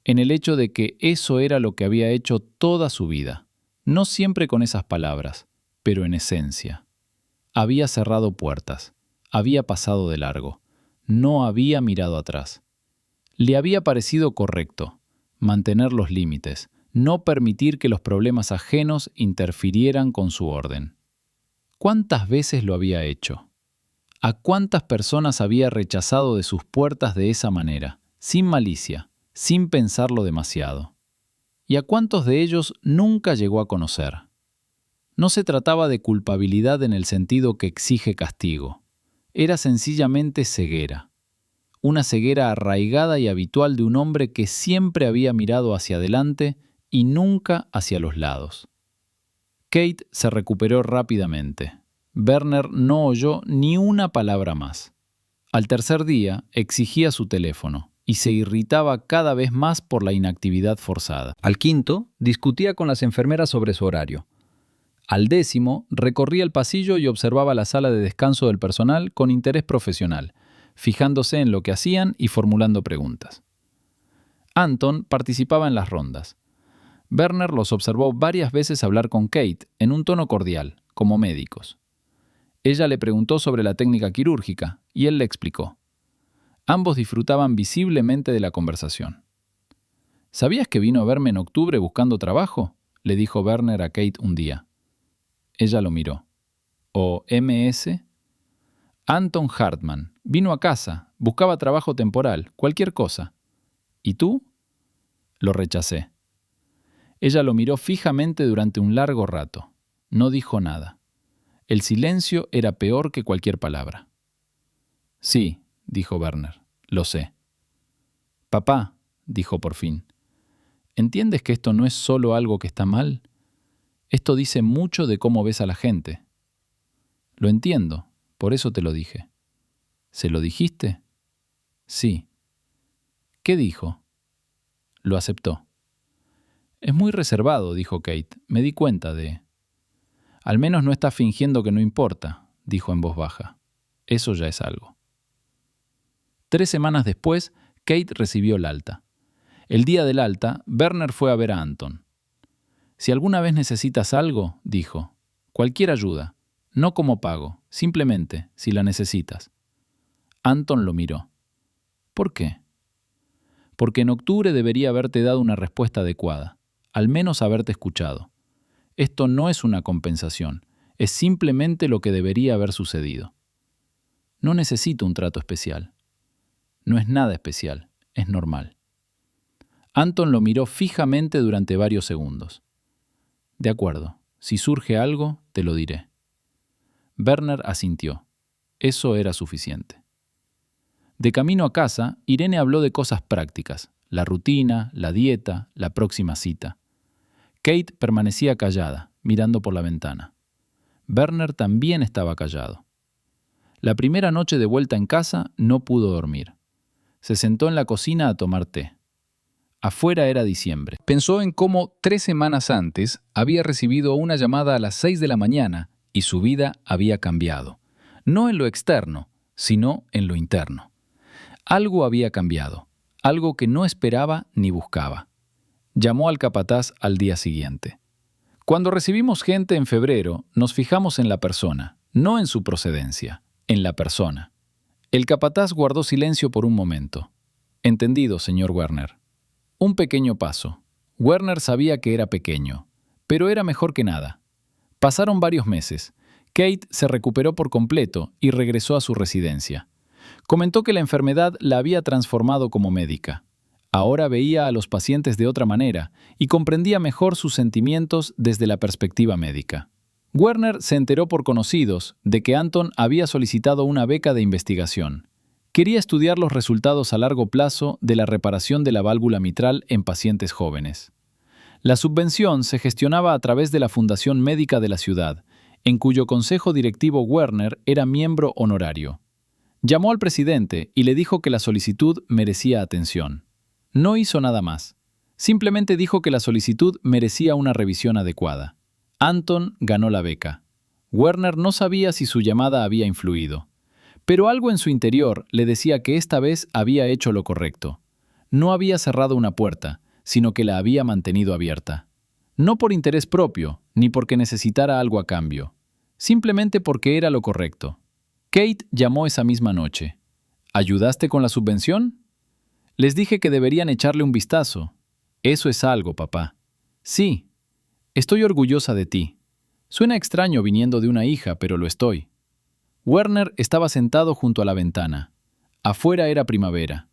A: en el hecho de que eso era lo que había hecho toda su vida, no siempre con esas palabras, pero en esencia. Había cerrado puertas, había pasado de largo, no había mirado atrás. Le había parecido correcto mantener los límites, no permitir que los problemas ajenos interfirieran con su orden. ¿Cuántas veces lo había hecho? ¿A cuántas personas había rechazado de sus puertas de esa manera, sin malicia, sin pensarlo demasiado? ¿Y a cuántos de ellos nunca llegó a conocer? No se trataba de culpabilidad en el sentido que exige castigo. Era sencillamente ceguera. Una ceguera arraigada y habitual de un hombre que siempre había mirado hacia adelante y nunca hacia los lados. Kate se recuperó rápidamente. Werner no oyó ni una palabra más. Al tercer día exigía su teléfono y se irritaba cada vez más por la inactividad forzada. Al quinto, discutía con las enfermeras sobre su horario. Al 10º, recorría el pasillo y observaba la sala de descanso del personal con interés profesional, fijándose en lo que hacían y formulando preguntas. Anton participaba en las rondas. Werner los observó varias veces hablar con Kate en un tono cordial, como médicos. Ella le preguntó sobre la técnica quirúrgica y él le explicó. Ambos disfrutaban visiblemente de la conversación. ¿Sabías que vino a verme en octubre buscando trabajo?, le dijo Werner a Kate un día. Ella lo miró. ¿O MS? Anton Hartmann. Vino a casa, buscaba trabajo temporal, cualquier cosa. ¿Y tú? Lo rechacé. Ella lo miró fijamente durante un largo rato. No dijo nada. El silencio era peor que cualquier palabra. Sí, dijo Werner, lo sé. Papá, dijo por fin, ¿entiendes que esto no es solo algo que está mal? Esto dice mucho de cómo ves a la gente. Lo entiendo, por eso te lo dije. ¿Se lo dijiste? Sí. ¿Qué dijo? Lo aceptó. Es muy reservado, dijo Kate. Me di cuenta de... Al menos no está fingiendo que no importa, dijo en voz baja. Eso ya es algo. 3 semanas después, Kate recibió el alta. El día del alta, Werner fue a ver a Anton. Si alguna vez necesitas algo, dijo, cualquier ayuda, no como pago, simplemente, si la necesitas. Anton lo miró. ¿Por qué? Porque en octubre debería haberte dado una respuesta adecuada, al menos haberte escuchado. Esto no es una compensación, es simplemente lo que debería haber sucedido. No necesito un trato especial. No es nada especial, es normal. Anton lo miró fijamente durante varios segundos. De acuerdo, si surge algo, te lo diré. Werner asintió. Eso era suficiente. De camino a casa, Irene habló de cosas prácticas, la rutina, la dieta, la próxima cita. Kate permanecía callada, mirando por la ventana. Werner también estaba callado. La primera noche de vuelta en casa no pudo dormir. Se sentó en la cocina a tomar té. Afuera era diciembre. Pensó en cómo 3 semanas antes había recibido una llamada a las 6 de la mañana y su vida había cambiado. No en lo externo, sino en lo interno. Algo había cambiado, algo que no esperaba ni buscaba. Llamó al capataz al día siguiente. Cuando recibimos gente en febrero, nos fijamos en la persona, no en su procedencia, en la persona. El capataz guardó silencio por un momento. Entendido, señor Werner. Un pequeño paso. Werner sabía que era pequeño, pero era mejor que nada. Pasaron varios meses. Kate se recuperó por completo y regresó a su residencia. Comentó que la enfermedad la había transformado como médica. Ahora veía a los pacientes de otra manera y comprendía mejor sus sentimientos desde la perspectiva médica. Werner se enteró por conocidos de que Anton había solicitado una beca de investigación. Quería estudiar los resultados a largo plazo de la reparación de la válvula mitral en pacientes jóvenes. La subvención se gestionaba a través de la Fundación Médica de la ciudad, en cuyo consejo directivo Werner era miembro honorario. Llamó al presidente y le dijo que la solicitud merecía atención. No hizo nada más. Simplemente dijo que la solicitud merecía una revisión adecuada. Anton ganó la beca. Werner no sabía si su llamada había influido, pero algo en su interior le decía que esta vez había hecho lo correcto. No había cerrado una puerta, sino que la había mantenido abierta. No por interés propio, ni porque necesitara algo a cambio. Simplemente porque era lo correcto. Kate llamó esa misma noche. ¿Ayudaste con la subvención? Les dije que deberían echarle un vistazo. Eso es algo, papá. Sí. Estoy orgullosa de ti. Suena extraño viniendo de una hija, pero lo estoy. Werner estaba sentado junto a la ventana. Afuera era primavera.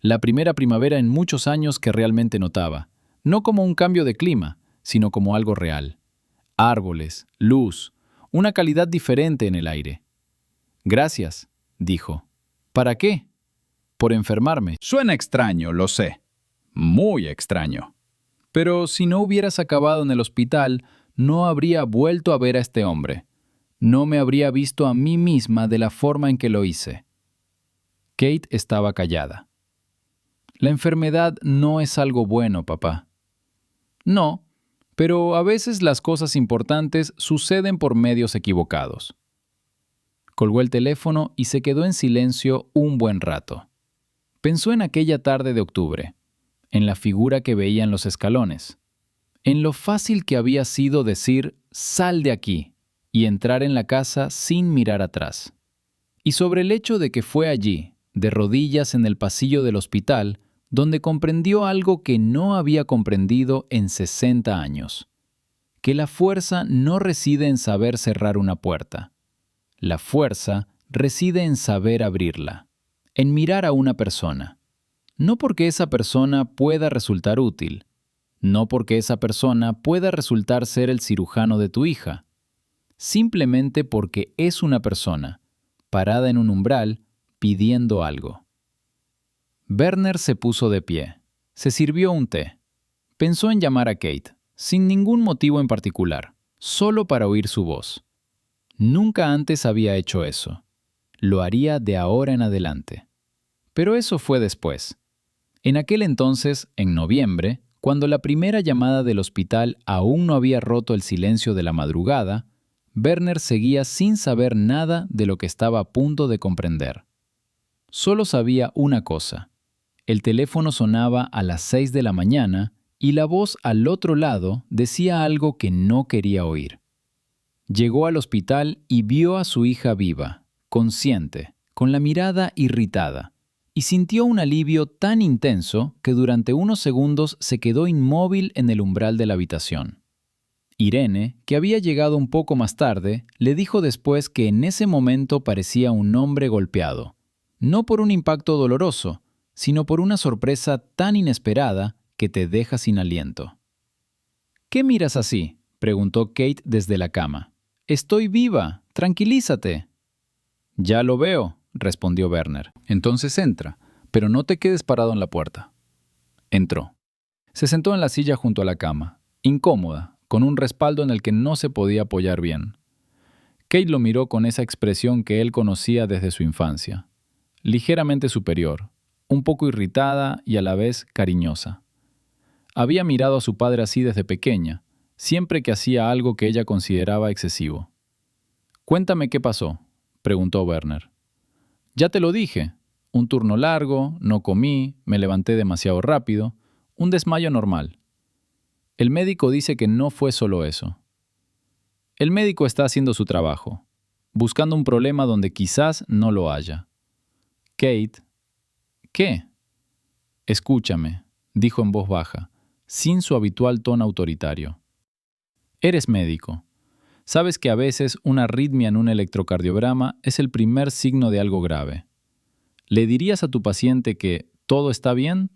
A: La primera primavera en muchos años que realmente notaba, no como un cambio de clima, sino como algo real. Árboles, luz, una calidad diferente en el aire. Gracias, dijo. ¿Para qué? Por enfermarme. Suena extraño, lo sé. Muy extraño. Pero si no hubieras acabado en el hospital, no habría vuelto a ver a este hombre. No me habría visto a mí misma de la forma en que lo hice. Kate estaba callada. La enfermedad no es algo bueno, papá. No, pero a veces las cosas importantes suceden por medios equivocados. Colgó el teléfono y se quedó en silencio un buen rato. Pensó en aquella tarde de octubre, en la figura que veía en los escalones, en lo fácil que había sido decir «sal de aquí» y entrar en la casa sin mirar atrás. Y sobre el hecho de que fue allí, de rodillas en el pasillo del hospital, donde comprendió algo que no había comprendido en 60 años. Que la fuerza no reside en saber cerrar una puerta. La fuerza reside en saber abrirla, en mirar a una persona. No porque esa persona pueda resultar útil, no porque esa persona pueda resultar ser el cirujano de tu hija, simplemente porque es una persona, parada en un umbral, pidiendo algo. Werner se puso de pie. Se sirvió un té. Pensó en llamar a Kate, sin ningún motivo en particular, solo para oír su voz. Nunca antes había hecho eso. Lo haría de ahora en adelante. Pero eso fue después. En aquel entonces, en noviembre, cuando la primera llamada del hospital aún no había roto el silencio de la madrugada, Werner seguía sin saber nada de lo que estaba a punto de comprender. Solo sabía una cosa. El teléfono sonaba a las 6 de la mañana y la voz al otro lado decía algo que no quería oír. Llegó al hospital y vio a su hija viva, consciente, con la mirada irritada, y sintió un alivio tan intenso que durante unos segundos se quedó inmóvil en el umbral de la habitación. Irene, que había llegado un poco más tarde, le dijo después que en ese momento parecía un hombre golpeado, no por un impacto doloroso, sino por una sorpresa tan inesperada que te deja sin aliento. «¿Qué miras así?», preguntó Kate desde la cama. «Estoy viva, tranquilízate». «Ya lo veo», respondió Werner. «Entonces entra, pero no te quedes parado en la puerta». Entró. Se sentó en la silla junto a la cama, incómoda, con un respaldo en el que no se podía apoyar bien. Kate lo miró con esa expresión que él conocía desde su infancia, ligeramente superior, un poco irritada y a la vez cariñosa. Había mirado a su padre así desde pequeña, siempre que hacía algo que ella consideraba excesivo. «Cuéntame qué pasó», preguntó Werner. «Ya te lo dije. Un turno largo, no comí, me levanté demasiado rápido, un desmayo normal. El médico dice que no fue solo eso. El médico está haciendo su trabajo, buscando un problema donde quizás no lo haya». «Kate». «¿Qué?». «Escúchame», dijo en voz baja, sin su habitual tono autoritario. «Eres médico. Sabes que a veces una arritmia en un electrocardiograma es el primer signo de algo grave. ¿Le dirías a tu paciente que todo está bien?».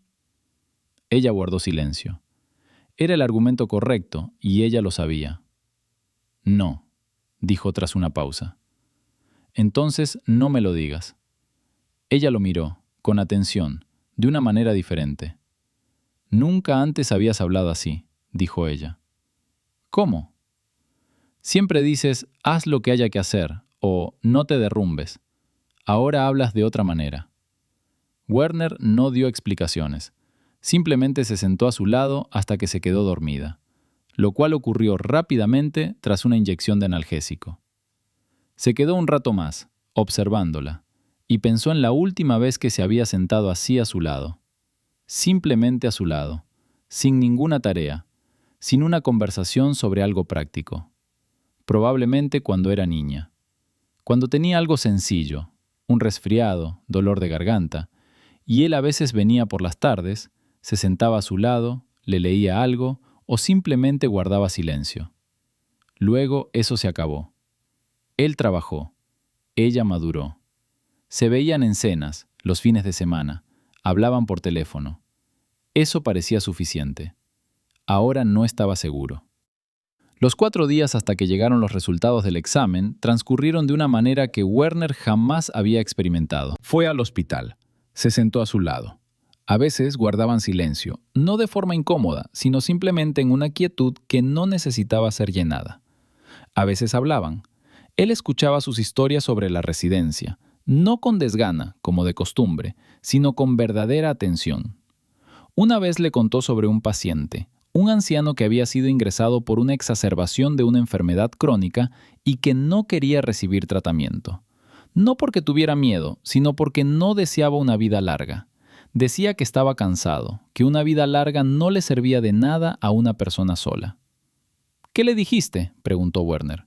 A: Ella guardó silencio. Era el argumento correcto y ella lo sabía. «No», dijo tras una pausa. «Entonces no me lo digas». Ella lo miró, con atención, de una manera diferente. «Nunca antes habías hablado así», dijo ella. «¿Cómo?». «Siempre dices, haz lo que haya que hacer, o no te derrumbes. Ahora hablas de otra manera». Werner no dio explicaciones. Simplemente se sentó a su lado hasta que se quedó dormida, lo cual ocurrió rápidamente tras una inyección de analgésico. Se quedó un rato más, observándola, y pensó en la última vez que se había sentado así a su lado. Simplemente a su lado, sin ninguna tarea, sin una conversación sobre algo práctico. Probablemente cuando era niña. Cuando tenía algo sencillo, un resfriado, dolor de garganta, y él a veces venía por las tardes, se sentaba a su lado, le leía algo o simplemente guardaba silencio. Luego eso se acabó. Él trabajó. Ella maduró. Se veían en cenas, los fines de semana, hablaban por teléfono. Eso parecía suficiente. Ahora no estaba seguro. Los 4 días hasta que llegaron los resultados del examen transcurrieron de una manera que Werner jamás había experimentado. Fue al hospital. Se sentó a su lado. A veces guardaban silencio, no de forma incómoda, sino simplemente en una quietud que no necesitaba ser llenada. A veces hablaban. Él escuchaba sus historias sobre la residencia, no con desgana, como de costumbre, sino con verdadera atención. Una vez le contó sobre un paciente, un anciano que había sido ingresado por una exacerbación de una enfermedad crónica y que no quería recibir tratamiento. No porque tuviera miedo, sino porque no deseaba una vida larga. Decía que estaba cansado, que una vida larga no le servía de nada a una persona sola. «¿Qué le dijiste?», preguntó Werner.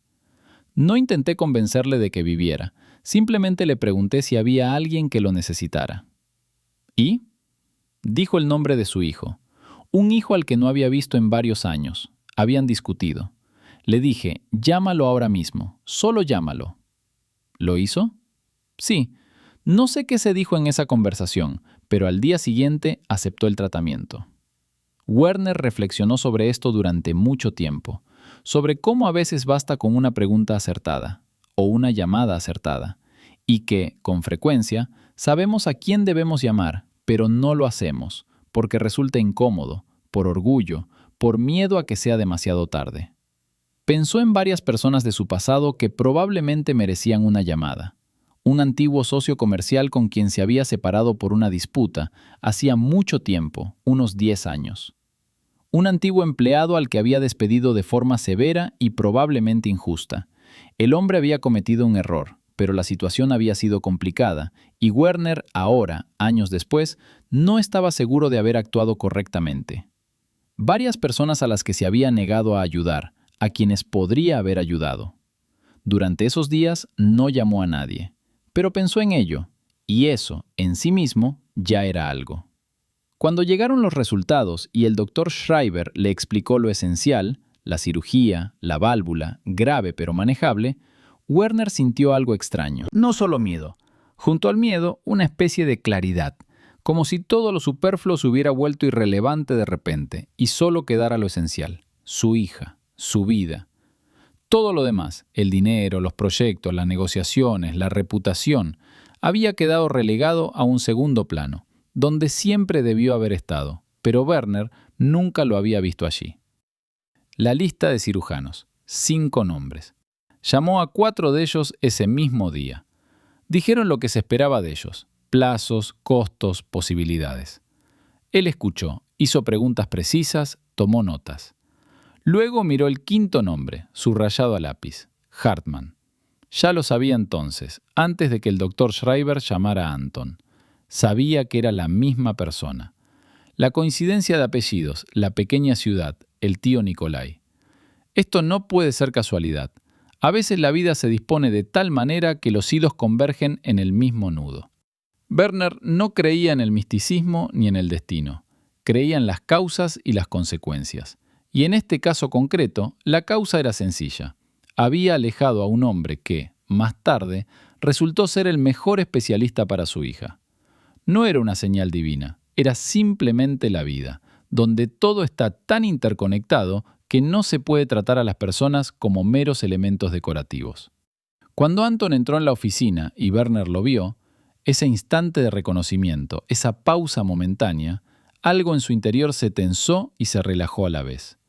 A: No intenté convencerle de que viviera, simplemente le pregunté si había alguien que lo necesitara. ¿Y? Dijo el nombre de su hijo, un hijo al que no había visto en varios años. Habían discutido. Le dije, llámalo ahora mismo, solo llámalo. ¿Lo hizo? Sí. No sé qué se dijo en esa conversación, pero al día siguiente aceptó el tratamiento. Werner reflexionó sobre esto durante mucho tiempo, sobre cómo a veces basta con una pregunta acertada o una llamada acertada, y que, con frecuencia, sabemos a quién debemos llamar, pero no lo hacemos, porque resulta incómodo, por orgullo, por miedo a que sea demasiado tarde. Pensó en varias personas de su pasado que probablemente merecían una llamada. Un antiguo socio comercial con quien se había separado por una disputa hacía mucho tiempo, unos 10 años. Un antiguo empleado al que había despedido de forma severa y probablemente injusta. El hombre había cometido un error, pero la situación había sido complicada, y Werner, ahora, años después, no estaba seguro de haber actuado correctamente. Varias personas a las que se había negado a ayudar, a quienes podría haber ayudado. Durante esos días no llamó a nadie, pero pensó en ello, y eso, en sí mismo, ya era algo. Cuando llegaron los resultados y el doctor Schreiber le explicó lo esencial, la cirugía, la válvula, grave pero manejable, Werner sintió algo extraño. No solo miedo. Junto al miedo, una especie de claridad, como si todo lo superfluo se hubiera vuelto irrelevante de repente y solo quedara lo esencial, su hija, su vida. Todo lo demás, el dinero, los proyectos, las negociaciones, la reputación, había quedado relegado a un segundo plano, donde siempre debió haber estado, pero Werner nunca lo había visto allí. La lista de cirujanos, 5 nombres. Llamó a 4 de ellos ese mismo día. Dijeron lo que se esperaba de ellos, plazos, costos, posibilidades. Él escuchó, hizo preguntas precisas, tomó notas. Luego miró el 5.º nombre, subrayado a lápiz, Hartmann. Ya lo sabía entonces, antes de que el doctor Schreiber llamara a Anton. Sabía que era la misma persona. La coincidencia de apellidos, la pequeña ciudad, el tío Nikolai. Esto no puede ser casualidad. A veces la vida se dispone de tal manera que los hilos convergen en el mismo nudo. Werner no creía en el misticismo ni en el destino. Creía en las causas y las consecuencias. Y en este caso concreto, la causa era sencilla. Había alejado a un hombre que, más tarde, resultó ser el mejor especialista para su hija. No era una señal divina, era simplemente la vida, donde todo está tan interconectado que no se puede tratar a las personas como meros elementos decorativos. Cuando Anton entró en la oficina y Werner lo vio, ese instante de reconocimiento, esa pausa momentánea, algo en su interior se tensó y se relajó a la vez.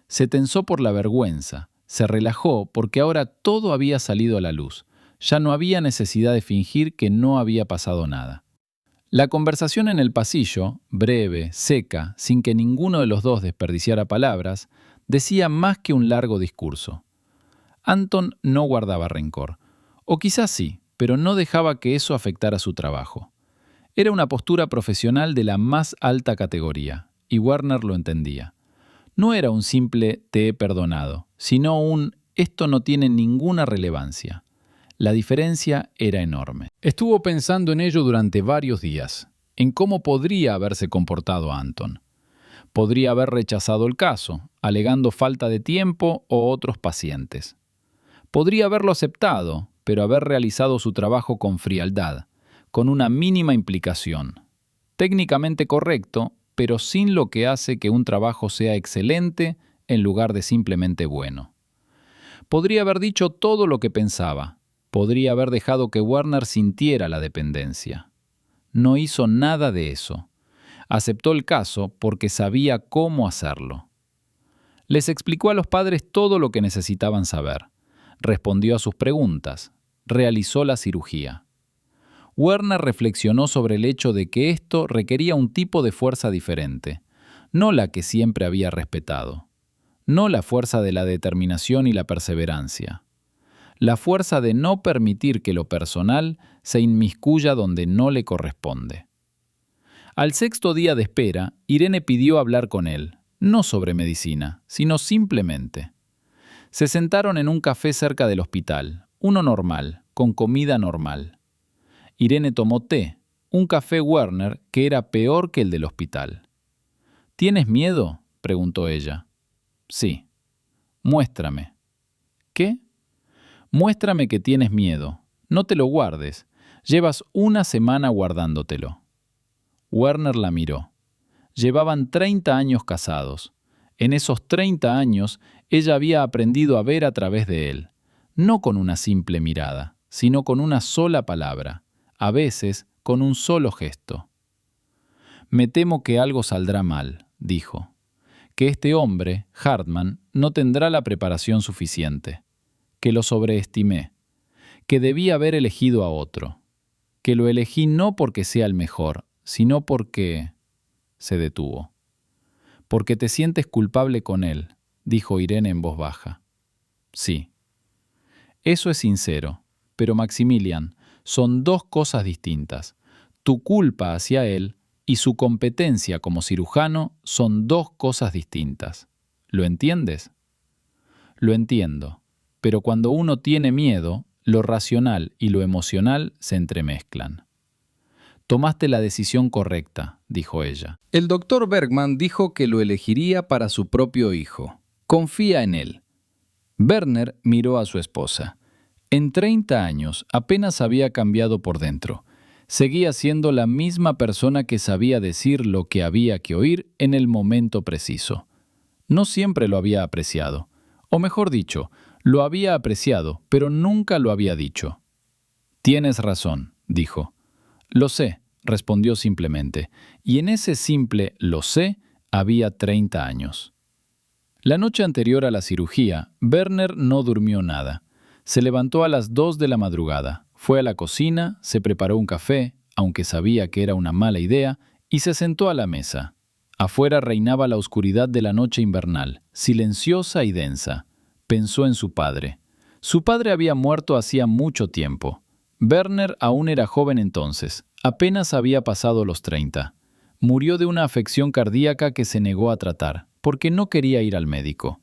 A: Se tensó por la vergüenza, se relajó porque ahora todo había salido a la luz. Ya no había necesidad de fingir que no había pasado nada. La conversación en el pasillo, breve, seca, sin que ninguno de los dos desperdiciara palabras, decía más que un largo discurso. Anton no guardaba rencor, o quizás sí, pero no dejaba que eso afectara su trabajo. Era una postura profesional de la más alta categoría, y Werner lo entendía. No era un simple «te he perdonado», sino un «esto no tiene ninguna relevancia». La diferencia era enorme. Estuvo pensando en ello durante varios días, en cómo podría haberse comportado Anton. Podría haber rechazado el caso, alegando falta de tiempo o otros pacientes. Podría haberlo aceptado, pero haber realizado su trabajo con frialdad, con una mínima implicación. Técnicamente correcto, pero sin lo que hace que un trabajo sea excelente en lugar de simplemente bueno. Podría haber dicho todo lo que pensaba. Podría haber dejado que Werner sintiera la dependencia. No hizo nada de eso. Aceptó el caso porque sabía cómo hacerlo. Les explicó a los padres todo lo que necesitaban saber. Respondió a sus preguntas. Realizó la cirugía. Werner reflexionó sobre el hecho de que esto requería un tipo de fuerza diferente, no la que siempre había respetado, no la fuerza de la determinación y la perseverancia, la fuerza de no permitir que lo personal se inmiscuya donde no le corresponde. Al 6.º día de espera, Irene pidió hablar con él, no sobre medicina, sino simplemente. Se sentaron en un café cerca del hospital, uno normal, con comida normal. Irene tomó té, un café Werner que era peor que el del hospital. ¿Tienes miedo?, preguntó ella. Sí. Muéstrame. ¿Qué? Muéstrame que tienes miedo. No te lo guardes. Llevas una semana guardándotelo. Werner la miró. Llevaban 30 años casados. En esos 30 años, ella había aprendido a ver a través de él, no con una simple mirada, sino con una sola palabra, a veces con un solo gesto. Me temo que algo saldrá mal, dijo, que este hombre, Hartmann, no tendrá la preparación suficiente, que lo sobreestimé, que debí haber elegido a otro, que lo elegí no porque sea el mejor, sino porque... Se detuvo. Porque te sientes culpable con él, dijo Irene en voz baja. Sí. Eso es sincero, pero Maximilian, son dos cosas distintas. Tu culpa hacia él y su competencia como cirujano son dos cosas distintas. ¿Lo entiendes? Lo entiendo, pero cuando uno tiene miedo, lo racional y lo emocional se entremezclan. Tomaste la decisión correcta, dijo ella. El doctor Bergman dijo que lo elegiría para su propio hijo. Confía en él. Werner miró a su esposa. En 30 años apenas había cambiado por dentro. Seguía siendo la misma persona que sabía decir lo que había que oír en el momento preciso. No siempre lo había apreciado. O mejor dicho, lo había apreciado, pero nunca lo había dicho. Tienes razón, dijo. Lo sé, respondió simplemente, y en ese simple lo sé había 30 años. La noche anterior a la cirugía, Werner no durmió nada. Se levantó a las 2 de la madrugada, fue a la cocina, se preparó un café, aunque sabía que era una mala idea, y se sentó a la mesa. Afuera reinaba la oscuridad de la noche invernal, silenciosa y densa. Pensó en su padre. Su padre había muerto hacía mucho tiempo. Werner aún era joven entonces, apenas había pasado los 30. Murió de una afección cardíaca que se negó a tratar, porque no quería ir al médico.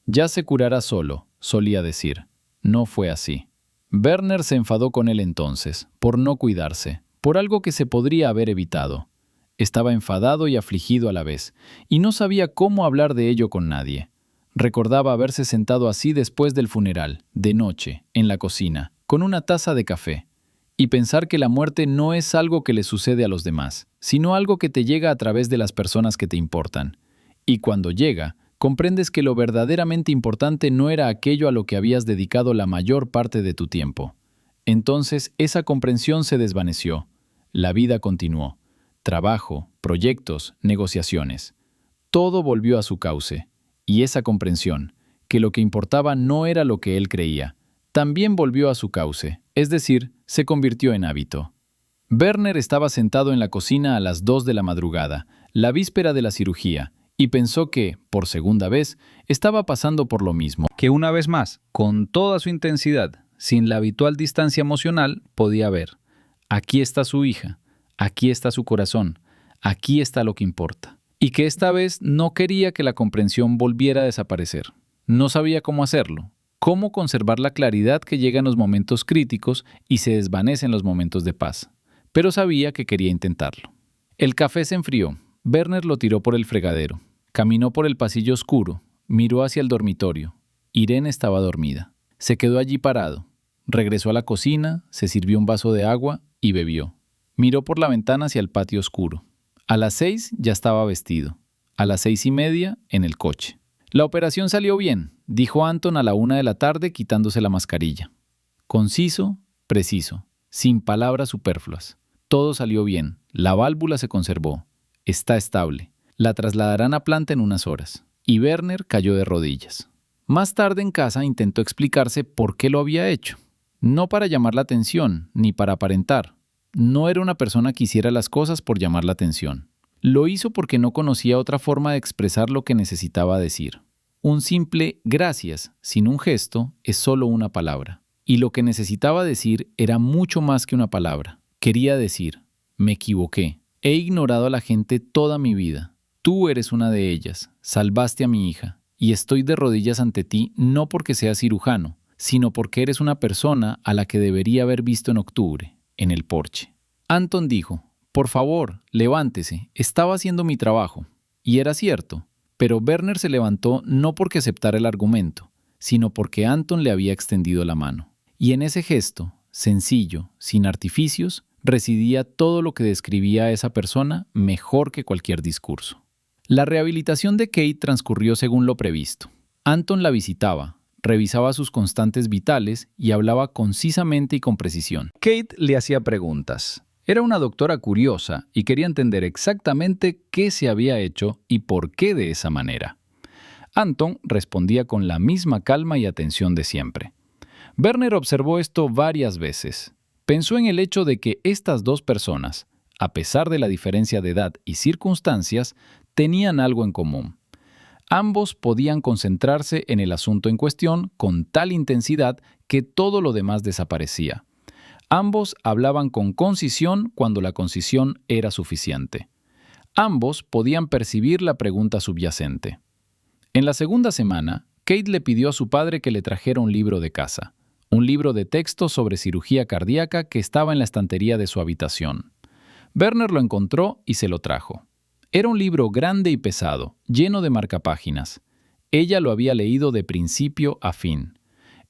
A: Ya se curará solo, solía decir. No fue así. Werner se enfadó con él entonces, por no cuidarse, por algo que se podría haber evitado. Estaba enfadado y afligido a la vez, y no sabía cómo hablar de ello con nadie. Recordaba haberse sentado así después del funeral, de noche, en la cocina, con una taza de café, y pensar que la muerte no es algo que le sucede a los demás, sino algo que te llega a través de las personas que te importan. Y cuando llega, comprendes que lo verdaderamente importante no era aquello a lo que habías dedicado la mayor parte de tu tiempo. Entonces esa comprensión se desvaneció. La vida continuó. Trabajo, proyectos, negociaciones. Todo volvió a su cauce. Y esa comprensión, que lo que importaba no era lo que él creía, también volvió a su cauce, es decir, se convirtió en hábito. Werner estaba sentado en la cocina a las 2 de la madrugada, la víspera de la cirugía, y pensó que, por segunda vez, estaba pasando por lo mismo. Que una vez más, con toda su intensidad, sin la habitual distancia emocional, podía ver. Aquí está su hija, aquí está su corazón, aquí está lo que importa. Y que esta vez no quería que la comprensión volviera a desaparecer. No sabía cómo hacerlo, cómo conservar la claridad que llega en los momentos críticos y se desvanece en los momentos de paz. Pero sabía que quería intentarlo. El café se enfrió. Werner lo tiró por el fregadero. Caminó por el pasillo oscuro. Miró hacia el dormitorio. Irene estaba dormida. Se quedó allí parado. Regresó a la cocina, se sirvió un vaso de agua y bebió. Miró por la ventana hacia el patio oscuro. A las 6 ya estaba vestido. A las 6:30 en el coche. La operación salió bien, dijo Anton a la 1 de la tarde quitándose la mascarilla. Conciso, preciso, sin palabras superfluas. Todo salió bien. La válvula se conservó. Está estable. La trasladarán a planta en unas horas. Y Werner cayó de rodillas. Más tarde en casa intentó explicarse por qué lo había hecho. No para llamar la atención, ni para aparentar. No era una persona que hiciera las cosas por llamar la atención. Lo hizo porque no conocía otra forma de expresar lo que necesitaba decir. Un simple gracias, sin un gesto, es solo una palabra. Y lo que necesitaba decir era mucho más que una palabra. Quería decir, me equivoqué. He ignorado a la gente toda mi vida. Tú eres una de ellas. Salvaste a mi hija. y estoy de rodillas ante ti no porque seas cirujano, sino porque eres una persona a la que debería haber visto en octubre, en el porche. Anton dijo, por favor, levántese, estaba haciendo mi trabajo. Y era cierto, pero Werner se levantó no porque aceptara el argumento, sino porque Anton le había extendido la mano. Y en ese gesto, sencillo, sin artificios, residía todo lo que describía a esa persona mejor que cualquier discurso. La rehabilitación de Kate transcurrió según lo previsto. Anton la visitaba, revisaba sus constantes vitales y hablaba concisamente y con precisión. Kate le hacía preguntas. Era una doctora curiosa y quería entender exactamente qué se había hecho y por qué de esa manera. Anton respondía con la misma calma y atención de siempre. Werner observó esto varias veces. Pensó en el hecho de que estas dos personas, a pesar de la diferencia de edad y circunstancias, tenían algo en común. Ambos podían concentrarse en el asunto en cuestión con tal intensidad que todo lo demás desaparecía. Ambos hablaban con concisión cuando la concisión era suficiente. Ambos podían percibir la pregunta subyacente. En la segunda semana, Kate le pidió a su padre que le trajera un libro de casa, un libro de texto sobre cirugía cardíaca que estaba en la estantería de su habitación. Werner lo encontró y se lo trajo. Era un libro grande y pesado, lleno de marcapáginas. Ella lo había leído de principio a fin.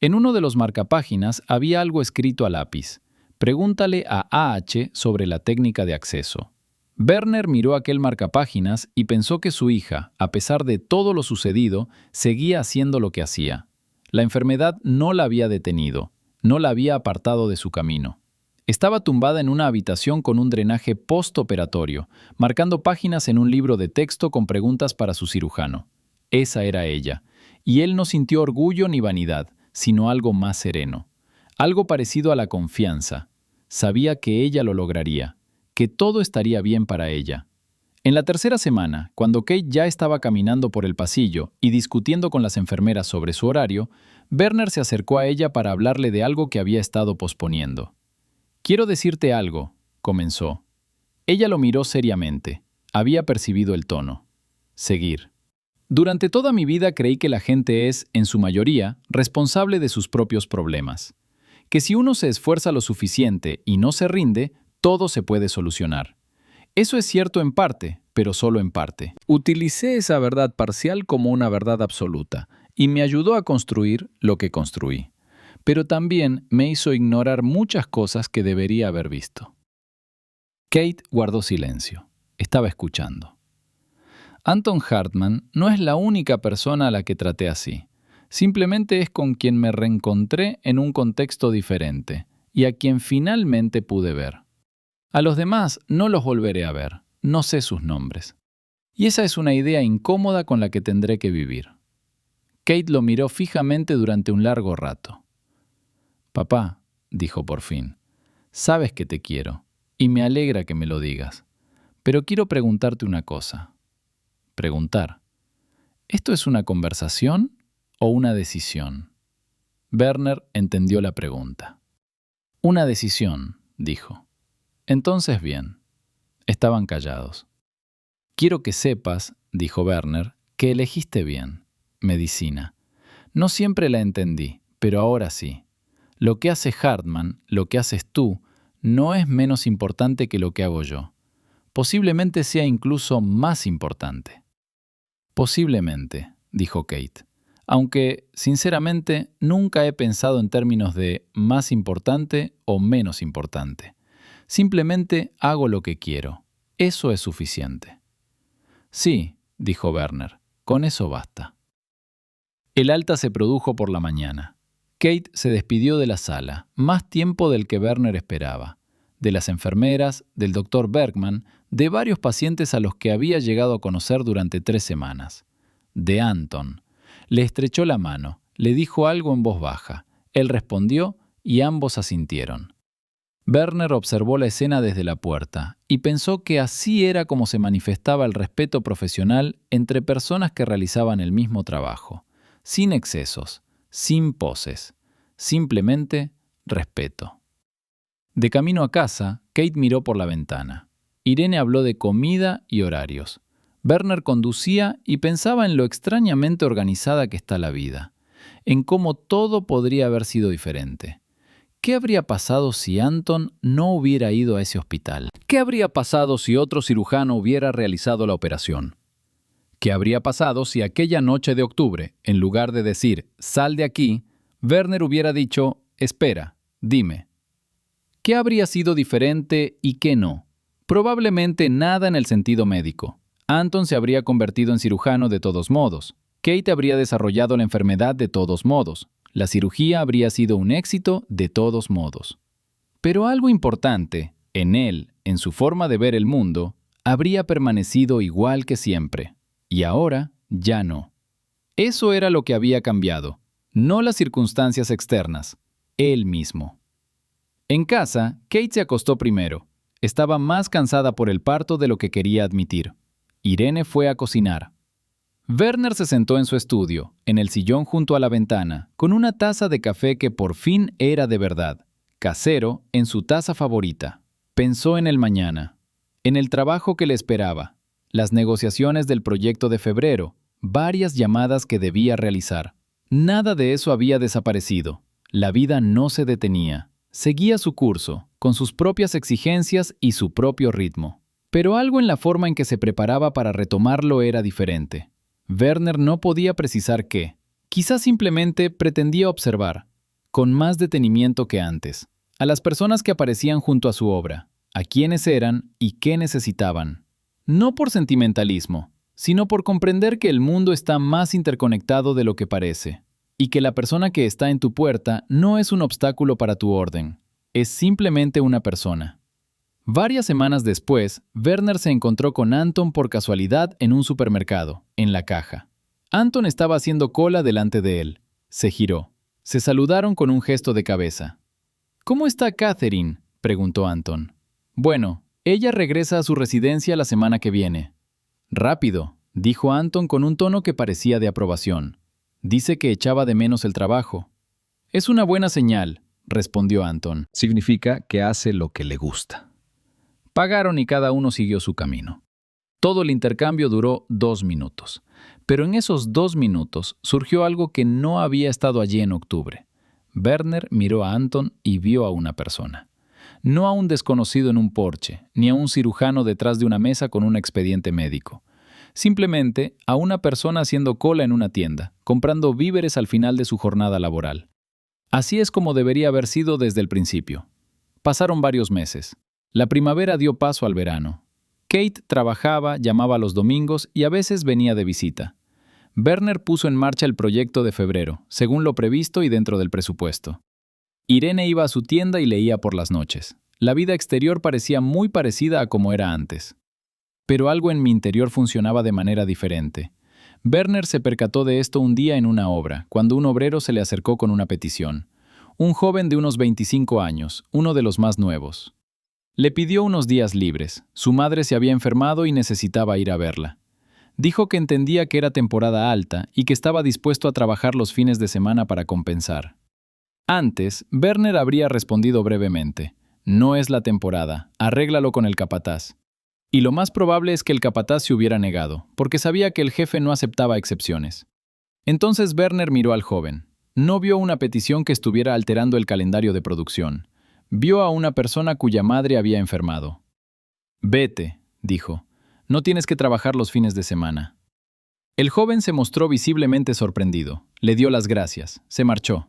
A: En uno de los marcapáginas había algo escrito a lápiz. Pregúntale a AH sobre la técnica de acceso. Werner miró aquel marcapáginas y pensó que su hija, a pesar de todo lo sucedido, seguía haciendo lo que hacía. La enfermedad no la había detenido, no la había apartado de su camino. Estaba tumbada en una habitación con un drenaje postoperatorio, marcando páginas en un libro de texto con preguntas para su cirujano. Esa era ella, y él no sintió orgullo ni vanidad, sino algo más sereno. Algo parecido a la confianza. Sabía que ella lo lograría, que todo estaría bien para ella. En la tercera semana, cuando Kate ya estaba caminando por el pasillo y discutiendo con las enfermeras sobre su horario, Werner se acercó a ella para hablarle de algo que había estado posponiendo. «Quiero decirte algo», comenzó. Ella lo miró seriamente. Había percibido el tono. Seguir. «Durante toda mi vida creí que la gente es, en su mayoría, responsable de sus propios problemas. Que si uno se esfuerza lo suficiente y no se rinde, todo se puede solucionar. Eso es cierto en parte, pero solo en parte. Utilicé esa verdad parcial como una verdad absoluta y me ayudó a construir lo que construí. Pero también me hizo ignorar muchas cosas que debería haber visto». Kate guardó silencio. Estaba escuchando. Anton Hartman no es la única persona a la que traté así. Simplemente es con quien me reencontré en un contexto diferente y a quien finalmente pude ver. A los demás no los volveré a ver, no sé sus nombres. Y esa es una idea incómoda con la que tendré que vivir. Kate lo miró fijamente durante un largo rato. «Papá», dijo por fin, «sabes que te quiero, y me alegra que me lo digas. Pero quiero preguntarte una cosa». Preguntar. ¿Esto es una conversación o una decisión? Werner entendió la pregunta. «Una decisión», dijo. «Entonces bien». Estaban callados. «Quiero que sepas», dijo Werner, «que elegiste bien. Medicina. No siempre la entendí, pero ahora sí. Lo que hace Hartman, lo que haces tú, no es menos importante que lo que hago yo. Posiblemente sea incluso más importante». «Posiblemente», dijo Kate, «aunque, sinceramente, nunca he pensado en términos de más importante o menos importante. Simplemente hago lo que quiero. Eso es suficiente». «Sí», dijo Werner, «con eso basta». El alta se produjo por la mañana. Kate se despidió de la sala, más tiempo del que Werner esperaba. De las enfermeras, del doctor Bergman, de varios pacientes a los que había llegado a conocer durante 3 semanas. De Anton. Le estrechó la mano, le dijo algo en voz baja. Él respondió y ambos asintieron. Werner observó la escena desde la puerta y pensó que así era como se manifestaba el respeto profesional entre personas que realizaban el mismo trabajo. Sin excesos, sin poses, simplemente respeto. De camino a casa, Kate miró por la ventana. Irene habló de comida y horarios. Werner conducía y pensaba en lo extrañamente organizada que está la vida, en cómo todo podría haber sido diferente. ¿Qué habría pasado si Anton no hubiera ido a ese hospital? ¿Qué habría pasado si otro cirujano hubiera realizado la operación? ¿Qué habría pasado si aquella noche de octubre, en lugar de decir «sal de aquí», Werner hubiera dicho «espera, dime»? ¿Qué habría sido diferente y qué no? Probablemente nada en el sentido médico. Anton se habría convertido en cirujano de todos modos. Kate habría desarrollado la enfermedad de todos modos. La cirugía habría sido un éxito de todos modos. Pero algo importante, en él, en su forma de ver el mundo, habría permanecido igual que siempre. Y ahora, ya no. Eso era lo que había cambiado, no las circunstancias externas, él mismo. En casa, Kate se acostó primero. Estaba más cansada por el parto de lo que quería admitir. Irene fue a cocinar. Werner se sentó en su estudio, en el sillón junto a la ventana, con una taza de café que por fin era de verdad, casero, en su taza favorita. Pensó en el mañana, en el trabajo que le esperaba, las negociaciones del proyecto de febrero, varias llamadas que debía realizar. Nada de eso había desaparecido. La vida no se detenía. Seguía su curso, con sus propias exigencias y su propio ritmo. Pero algo en la forma en que se preparaba para retomarlo era diferente. Werner no podía precisar qué. Quizás simplemente pretendía observar, con más detenimiento que antes, a las personas que aparecían junto a su obra, a quiénes eran y qué necesitaban. No por sentimentalismo, sino por comprender que el mundo está más interconectado de lo que parece, y que la persona que está en tu puerta no es un obstáculo para tu orden, es simplemente una persona. Varias semanas después, Werner se encontró con Anton por casualidad en un supermercado, en la caja. Anton estaba haciendo cola delante de él. Se giró. Se saludaron con un gesto de cabeza. «¿Cómo está Catherine?», preguntó Anton. «Bueno, ella regresa a su residencia la semana que viene». «Rápido», dijo Anton con un tono que parecía de aprobación. «Dice que echaba de menos el trabajo». «Es una buena señal», respondió Anton.
B: Significa que hace lo que le gusta.
A: Pagaron y cada uno siguió su camino. Todo el intercambio duró 2 minutos. Pero en esos 2 minutos surgió algo que no había estado allí en octubre. Werner miró a Anton y vio a una persona. No a un desconocido en un porche, ni a un cirujano detrás de una mesa con un expediente médico. Simplemente a una persona haciendo cola en una tienda, comprando víveres al final de su jornada laboral. Así es como debería haber sido desde el principio. Pasaron varios meses. La primavera dio paso al verano. Kate trabajaba, llamaba los domingos y a veces venía de visita. Werner puso en marcha el proyecto de febrero, según lo previsto y dentro del presupuesto. Irene iba a su tienda y leía por las noches. La vida exterior parecía muy parecida a como era antes. Pero algo en mi interior funcionaba de manera diferente. Werner se percató de esto un día en una obra, cuando un obrero se le acercó con una petición. Un joven de unos 25 años, uno de los más nuevos. Le pidió unos días libres. Su madre se había enfermado y necesitaba ir a verla. Dijo que entendía que era temporada alta y que estaba dispuesto a trabajar los fines de semana para compensar. Antes, Werner habría respondido brevemente: «No es la temporada, arréglalo con el capataz». Y lo más probable es que el capataz se hubiera negado, porque sabía que el jefe no aceptaba excepciones. Entonces Werner miró al joven. No vio una petición que estuviera alterando el calendario de producción. Vio a una persona cuya madre había enfermado. «Vete», dijo. «No tienes que trabajar los fines de semana». El joven se mostró visiblemente sorprendido. Le dio las gracias. Se marchó.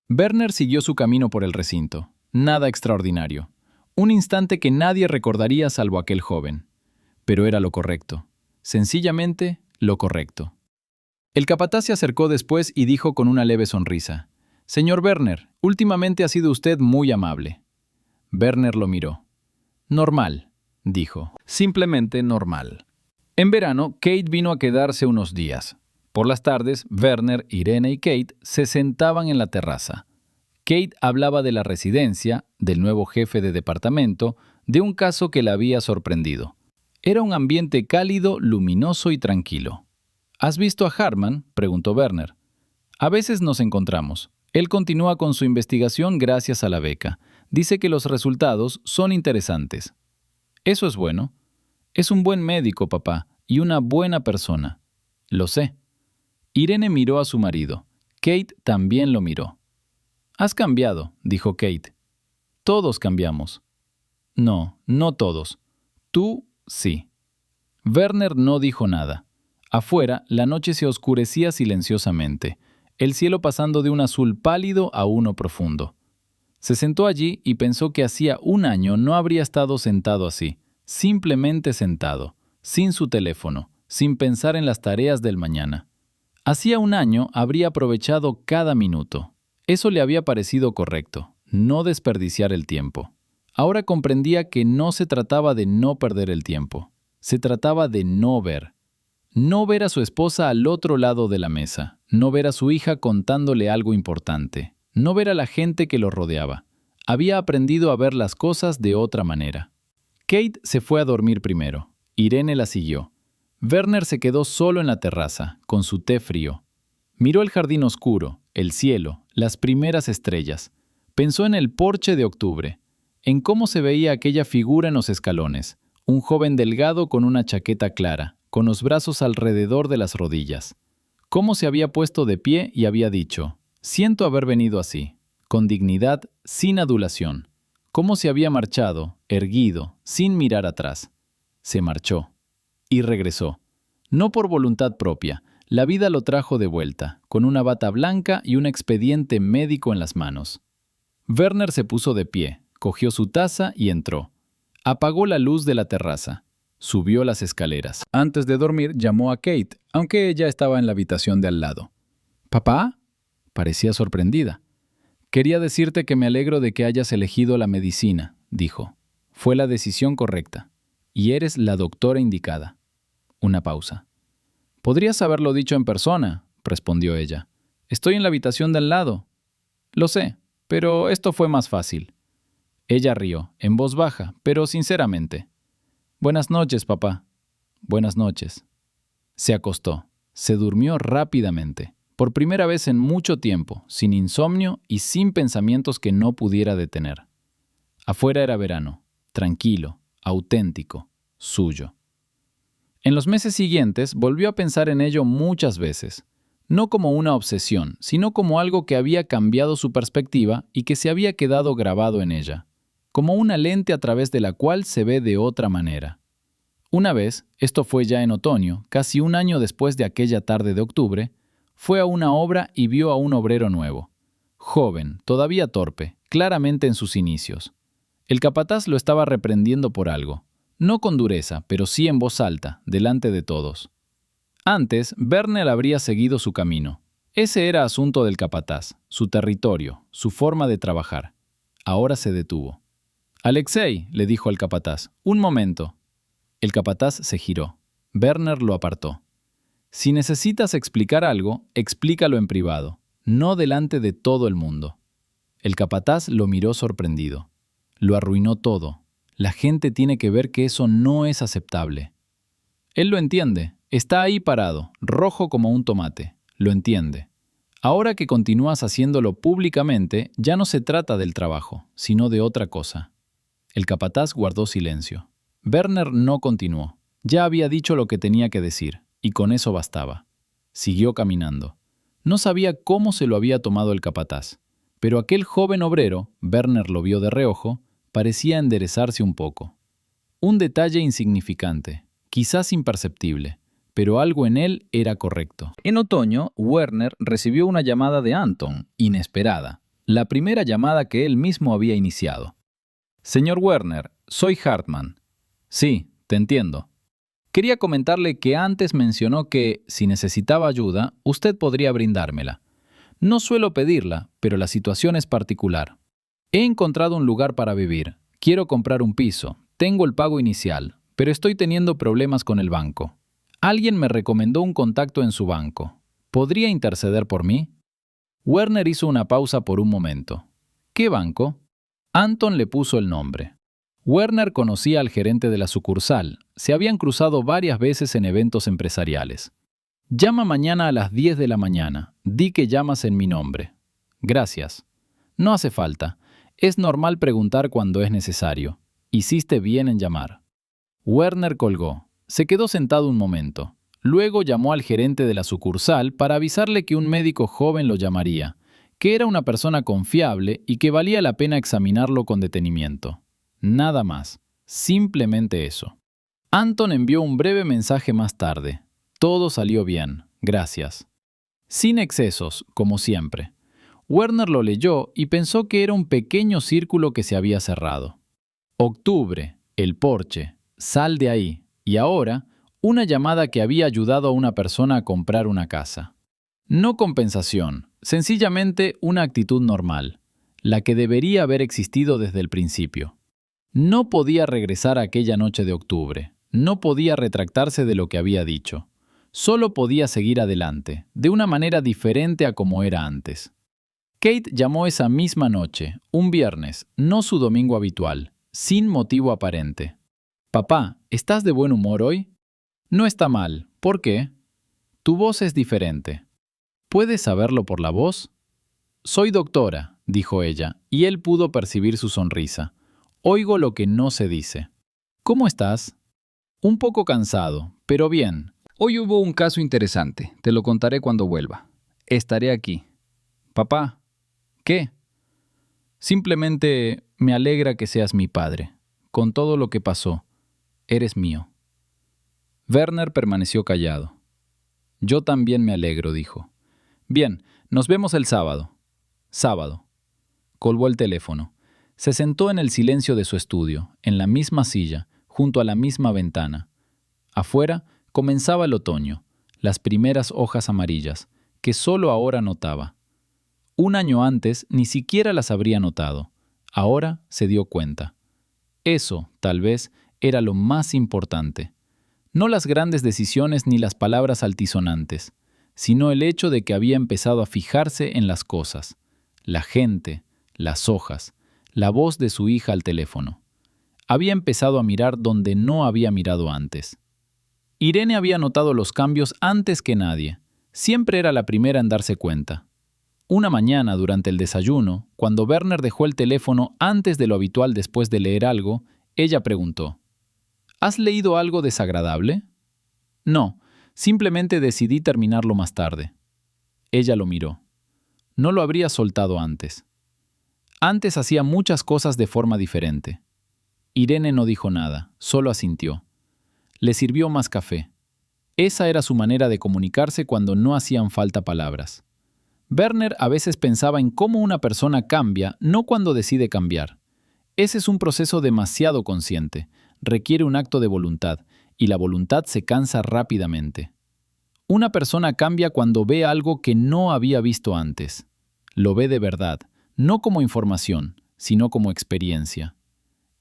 A: Werner siguió su camino por el recinto. Nada extraordinario. Un instante que nadie recordaría salvo aquel joven. Pero era lo correcto. Sencillamente, lo correcto. El capataz se acercó después y dijo con una leve sonrisa: «Señor Werner, últimamente ha sido usted muy amable». Werner lo miró. «Normal», dijo. «Simplemente normal». En verano, Kate vino a quedarse unos días. Por las tardes, Werner, Irene y Kate se sentaban en la terraza. Kate hablaba de la residencia, del nuevo jefe de departamento, de un caso que la había sorprendido. Era un ambiente cálido, luminoso y tranquilo. «¿Has visto a Hartman?», preguntó Werner. «A veces nos encontramos. Él continúa con su investigación gracias a la beca. Dice que los resultados son interesantes». «Eso es bueno». «Es un buen médico, papá, y una buena persona. Lo sé. Irene miró a su marido. Kate también lo miró. «Has cambiado», dijo Kate. «Todos cambiamos». «No, no todos. Tú, sí». Werner no dijo nada. Afuera, la noche se oscurecía silenciosamente, el cielo pasando de un azul pálido a uno profundo. Se sentó allí y pensó que hacía un año no habría estado sentado así, simplemente sentado, sin su teléfono, sin pensar en las tareas del mañana. Hacía un año habría aprovechado cada minuto. Eso le había parecido correcto, no desperdiciar el tiempo. Ahora comprendía que no se trataba de no perder el tiempo. Se trataba de no ver. No ver a su esposa al otro lado de la mesa. No ver a su hija contándole algo importante. No ver a la gente que lo rodeaba. Había aprendido a ver las cosas de otra manera. Kate se fue a dormir primero. Irene la siguió. Werner se quedó solo en la terraza, con su té frío. Miró el jardín oscuro, el cielo, las primeras estrellas. Pensó en el porche de octubre, en cómo se veía aquella figura en los escalones, un joven delgado con una chaqueta clara, con los brazos alrededor de las rodillas. Cómo se había puesto de pie y había dicho, «Siento haber venido así», con dignidad, sin adulación. Cómo se había marchado, erguido, sin mirar atrás. Se marchó. Y regresó. No por voluntad propia, la vida lo trajo de vuelta, con una bata blanca y un expediente médico en las manos. Werner se puso de pie, cogió su taza y entró. Apagó la luz de la terraza. Subió las escaleras. Antes de dormir llamó a Kate, aunque ella estaba en la habitación de al lado. «¿Papá?» Parecía sorprendida. «Quería decirte que me alegro de que hayas elegido la medicina», dijo. «Fue la decisión correcta. Y eres la doctora indicada». Una pausa. «Podrías haberlo dicho en persona», respondió ella. «Estoy en la habitación de al lado». «Lo sé, pero esto fue más fácil». Ella rió, en voz baja, pero sinceramente. «Buenas noches, papá». «Buenas noches». Se acostó. Se durmió rápidamente. Por primera vez en mucho tiempo, sin insomnio y sin pensamientos que no pudiera detener. Afuera era verano, tranquilo, auténtico, suyo. En los meses siguientes volvió a pensar en ello muchas veces, no como una obsesión, sino como algo que había cambiado su perspectiva y que se había quedado grabado en ella, como una lente a través de la cual se ve de otra manera. Una vez, esto fue ya en otoño, casi un año después de aquella tarde de octubre, fue a una obra y vio a un obrero nuevo, joven, todavía torpe, claramente en sus inicios. El capataz lo estaba reprendiendo por algo. No con dureza, pero sí en voz alta, delante de todos. Antes, Werner habría seguido su camino. Ese era asunto del capataz, su territorio, su forma de trabajar. Ahora se detuvo. «Alexei», le dijo al capataz, «un momento». El capataz se giró. Werner lo apartó. «Si necesitas explicar algo, explícalo en privado, no delante de todo el mundo». El capataz lo miró sorprendido. Lo arruinó todo. La gente tiene que ver que eso no es aceptable. Él lo entiende. Está ahí parado, rojo como un tomate. Lo entiende. Ahora que continúas haciéndolo públicamente, ya no se trata del trabajo, sino de otra cosa. El capataz guardó silencio. Werner no continuó. Ya había dicho lo que tenía que decir, y con eso bastaba. Siguió caminando. No sabía cómo se lo había tomado el capataz, pero aquel joven obrero, Werner lo vio de reojo, parecía enderezarse un poco. Un detalle insignificante, quizás imperceptible, pero algo en él era correcto. En otoño, Werner recibió una llamada de Anton, inesperada, la primera llamada que él mismo había iniciado. «Señor Werner, soy Hartmann». «Sí, te entiendo». «Quería comentarle que antes mencionó que, si necesitaba ayuda, usted podría brindármela. No suelo pedirla, pero la situación es particular. He encontrado un lugar para vivir. Quiero comprar un piso. Tengo el pago inicial, pero estoy teniendo problemas con el banco. Alguien me recomendó un contacto en su banco. ¿Podría interceder por mí?» Werner hizo una pausa por un momento. «¿Qué banco?» Anton le puso el nombre. Werner conocía al gerente de la sucursal. Se habían cruzado varias veces en eventos empresariales. «Llama mañana a las 10 de la mañana. Di que llamas en mi nombre». «Gracias». «No hace falta. Es normal preguntar cuando es necesario. Hiciste bien en llamar». Werner colgó. Se quedó sentado un momento. Luego llamó al gerente de la sucursal para avisarle que un médico joven lo llamaría, que era una persona confiable y que valía la pena examinarlo con detenimiento. Nada más. Simplemente eso. Anton envió un breve mensaje más tarde. Todo salió bien, gracias. Sin excesos, como siempre. Werner lo leyó y pensó que era un pequeño círculo que se había cerrado. Octubre, el porche, sal de ahí. Y ahora, una llamada que había ayudado a una persona a comprar una casa. No compensación, sencillamente una actitud normal, la que debería haber existido desde el principio. No podía regresar a aquella noche de octubre, no podía retractarse de lo que había dicho. Solo podía seguir adelante, de una manera diferente a como era antes. Kate llamó esa misma noche, un viernes, no su domingo habitual, sin motivo aparente. «Papá, ¿estás de buen humor hoy?» «No está mal. ¿Por qué?» «Tu voz es diferente». «¿Puedes saberlo por la voz?» «Soy doctora», dijo ella, y él pudo percibir su sonrisa. «Oigo lo que no se dice». «¿Cómo estás?» «Un poco cansado, pero bien».
B: Hoy hubo un caso interesante. Te lo contaré cuando vuelva. Estaré aquí.
A: «Papá, ¿qué?» «Simplemente me alegra que seas mi padre. Con todo lo que pasó, eres mío». Werner permaneció callado. «Yo también me alegro», dijo. «Bien, nos vemos el sábado». «Sábado». Colgó el teléfono. Se sentó en el silencio de su estudio, en la misma silla, junto a la misma ventana. Afuera comenzaba el otoño, las primeras hojas amarillas, que solo ahora notaba. Un año antes ni siquiera las habría notado. Ahora se dio cuenta. Eso, tal vez, era lo más importante. No las grandes decisiones ni las palabras altisonantes, sino el hecho de que había empezado a fijarse en las cosas, la gente, las hojas, la voz de su hija al teléfono. Había empezado a mirar donde no había mirado antes. Irene había notado los cambios antes que nadie. Siempre era la primera en darse cuenta. Una mañana, durante el desayuno, cuando Werner dejó el teléfono antes de lo habitual después de leer algo, ella preguntó: ¿Has leído algo desagradable? No, simplemente decidí terminarlo más tarde. Ella lo miró. No lo habría soltado antes. Antes hacía muchas cosas de forma diferente. Irene no dijo nada, solo asintió. Le sirvió más café. Esa era su manera de comunicarse cuando no hacían falta palabras. Werner a veces pensaba en cómo una persona cambia, no cuando decide cambiar. Ese es un proceso demasiado consciente. Requiere un acto de voluntad, y la voluntad se cansa rápidamente. Una persona cambia cuando ve algo que no había visto antes. Lo ve de verdad, no como información, sino como experiencia.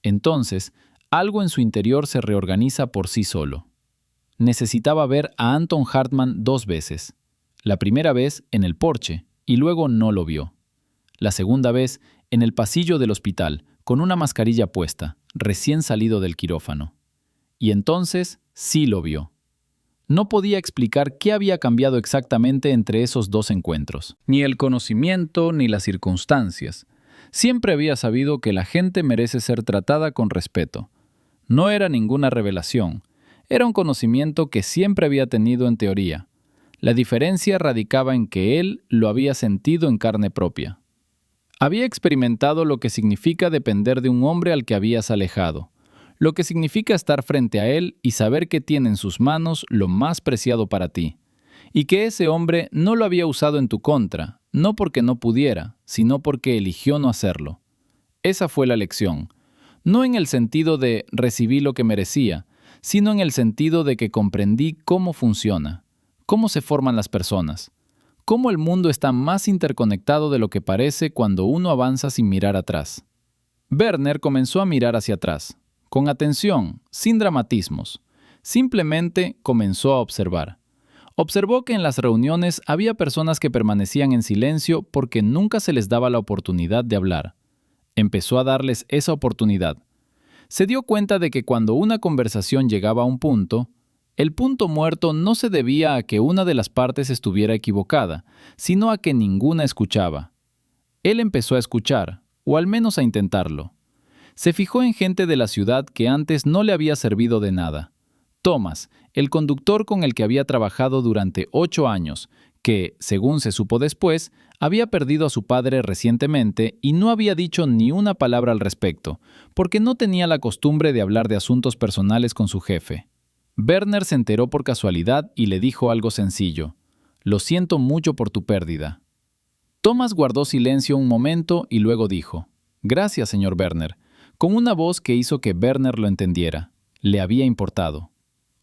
A: Entonces, algo en su interior se reorganiza por sí solo. Necesitaba ver a Anton Hartmann 2 veces. La primera vez en el porche, y luego no lo vio. La segunda vez en el pasillo del hospital, con una mascarilla puesta, recién salido del quirófano. Y entonces sí lo vio. No podía explicar qué había cambiado exactamente entre esos 2 encuentros. Ni el conocimiento ni las circunstancias. Siempre había sabido que la gente merece ser tratada con respeto. No era ninguna revelación. Era un conocimiento que siempre había tenido en teoría. La diferencia radicaba en que él lo había sentido en carne propia. Había experimentado lo que significa depender de un hombre al que habías alejado, lo que significa estar frente a él y saber que tiene en sus manos lo más preciado para ti, y que ese hombre no lo había usado en tu contra, no porque no pudiera, sino porque eligió no hacerlo. Esa fue la lección, no en el sentido de recibí lo que merecía, sino en el sentido de que comprendí cómo funciona, cómo se forman las personas, cómo el mundo está más interconectado de lo que parece cuando uno avanza sin mirar atrás. Werner comenzó a mirar hacia atrás, con atención, sin dramatismos. Simplemente comenzó a observar. Observó que en las reuniones había personas que permanecían en silencio porque nunca se les daba la oportunidad de hablar. Empezó a darles esa oportunidad. Se dio cuenta de que cuando una conversación llegaba a un punto, el punto muerto no se debía a que una de las partes estuviera equivocada, sino a que ninguna escuchaba. Él empezó a escuchar, o al menos a intentarlo. Se fijó en gente de la ciudad que antes no le había servido de nada. Thomas, el conductor con el que había trabajado durante 8 años, que, según se supo después, había perdido a su padre recientemente y no había dicho ni una palabra al respecto, porque no tenía la costumbre de hablar de asuntos personales con su jefe. Werner se enteró por casualidad y le dijo algo sencillo: «Lo siento mucho por tu pérdida». Thomas guardó silencio un momento y luego dijo: «Gracias, señor Werner», con una voz que hizo que Werner lo entendiera. Le había importado.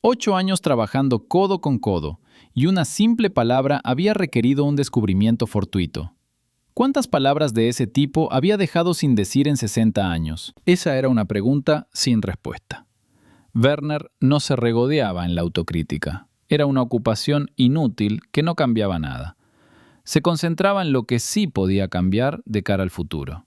A: 8 años trabajando codo con codo, y una simple palabra había requerido un descubrimiento fortuito. ¿Cuántas palabras de ese tipo había dejado sin decir en 60 años? Esa era una pregunta sin respuesta. Werner no se regodeaba en la autocrítica. Era una ocupación inútil que no cambiaba nada. Se concentraba en lo que sí podía cambiar de cara al futuro.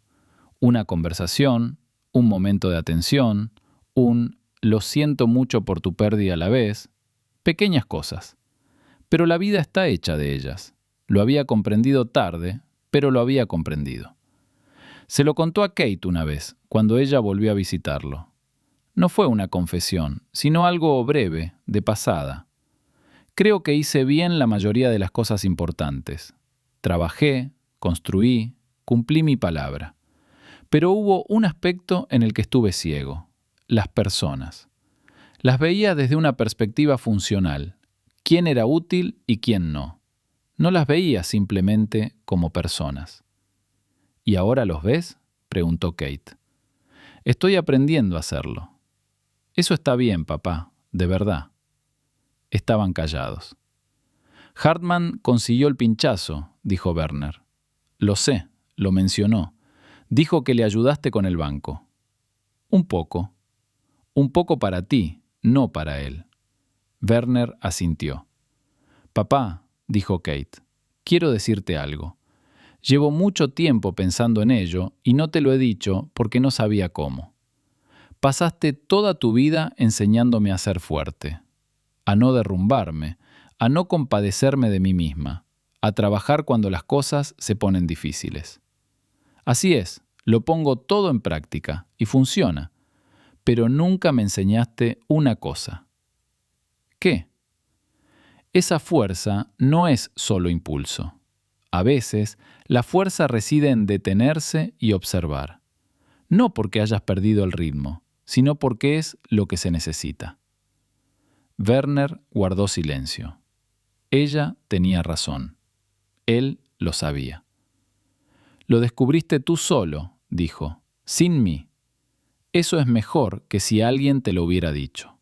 A: Una conversación, un momento de atención, un «lo siento mucho por tu pérdida» a la vez, pequeñas cosas. Pero la vida está hecha de ellas. Lo había comprendido tarde, pero lo había comprendido. Se lo contó a Kate una vez, cuando ella volvió a visitarlo. No fue una confesión, sino algo breve, de pasada. Creo que hice bien la mayoría de las cosas importantes. Trabajé, construí, cumplí mi palabra. Pero hubo un aspecto en el que estuve ciego: las personas. Las veía desde una perspectiva funcional. ¿Quién era útil y quién no? No las veía simplemente como personas. ¿Y ahora los ves?, preguntó Kate. Estoy aprendiendo a hacerlo. Eso está bien, papá, de verdad. Estaban callados. Hartmann consiguió el pinchazo, dijo Werner. Lo sé, lo mencionó. Dijo que le ayudaste con el banco. Un poco. Un poco para ti, no para él. Werner asintió. Papá, dijo Kate, quiero decirte algo. Llevo mucho tiempo pensando en ello y no te lo he dicho porque no sabía cómo. Pasaste toda tu vida enseñándome a ser fuerte, a no derrumbarme, a no compadecerme de mí misma, a trabajar cuando las cosas se ponen difíciles. Así es, lo pongo todo en práctica y funciona, pero nunca me enseñaste una cosa. ¿Qué? Esa fuerza no es solo impulso. A veces, la fuerza reside en detenerse y observar. No porque hayas perdido el ritmo, sino porque es lo que se necesita. Werner guardó silencio. Ella tenía razón. Él lo sabía. Lo descubriste tú solo, dijo, sin mí. Eso es mejor que si alguien te lo hubiera dicho.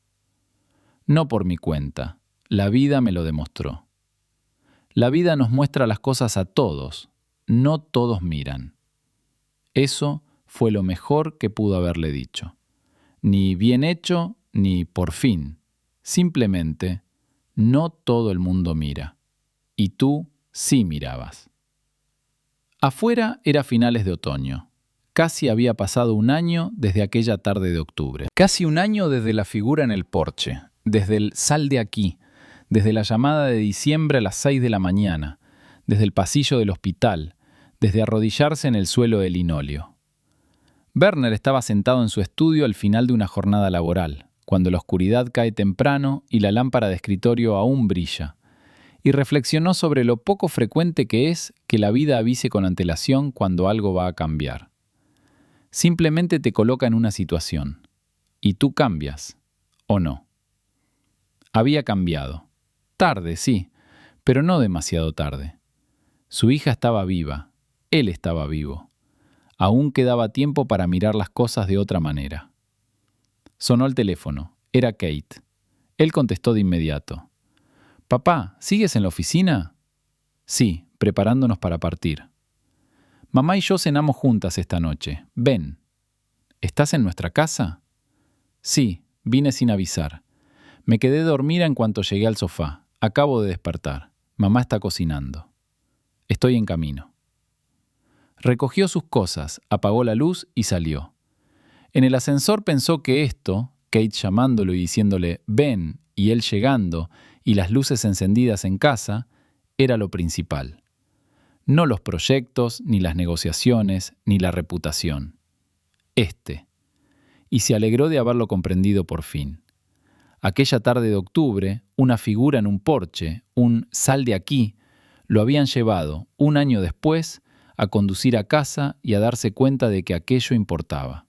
A: No por mi cuenta, la vida me lo demostró. La vida nos muestra las cosas a todos, no todos miran. Eso fue lo mejor que pudo haberle dicho. Ni bien hecho, ni por fin. Simplemente, no todo el mundo mira. Y tú sí mirabas. Afuera era finales de otoño. Casi había pasado un año desde aquella tarde de octubre. Casi un año desde la figura en el porche, desde el «sal de aquí», desde la llamada de diciembre a las 6 de la mañana, desde el pasillo del hospital, desde arrodillarse en el suelo de linóleo. Werner estaba sentado en su estudio al final de una jornada laboral, cuando la oscuridad cae temprano y la lámpara de escritorio aún brilla, y reflexionó sobre lo poco frecuente que es que la vida avise con antelación cuando algo va a cambiar. Simplemente te coloca en una situación, y tú cambias, ¿o no? Había cambiado. Tarde, sí, pero no demasiado tarde. Su hija estaba viva, él estaba vivo. Aún quedaba tiempo para mirar las cosas de otra manera. Sonó el teléfono. Era Kate. Él contestó de inmediato. «Papá, ¿sigues en la oficina?» «Sí, preparándonos para partir». «Mamá y yo cenamos juntas esta noche. Ven». «¿Estás en nuestra casa?» «Sí, vine sin avisar. Me quedé dormida en cuanto llegué al sofá. Acabo de despertar. Mamá está cocinando. Estoy en camino». Recogió sus cosas, apagó la luz y salió. En el ascensor pensó que esto, Kate llamándolo y diciéndole «ven» y él llegando y las luces encendidas en casa, era lo principal. No los proyectos, ni las negociaciones, ni la reputación. Y se alegró de haberlo comprendido por fin. Aquella tarde de octubre, una figura en un porche, un «sal de aquí», lo habían llevado, un año después, a conducir a casa y a darse cuenta de que aquello importaba.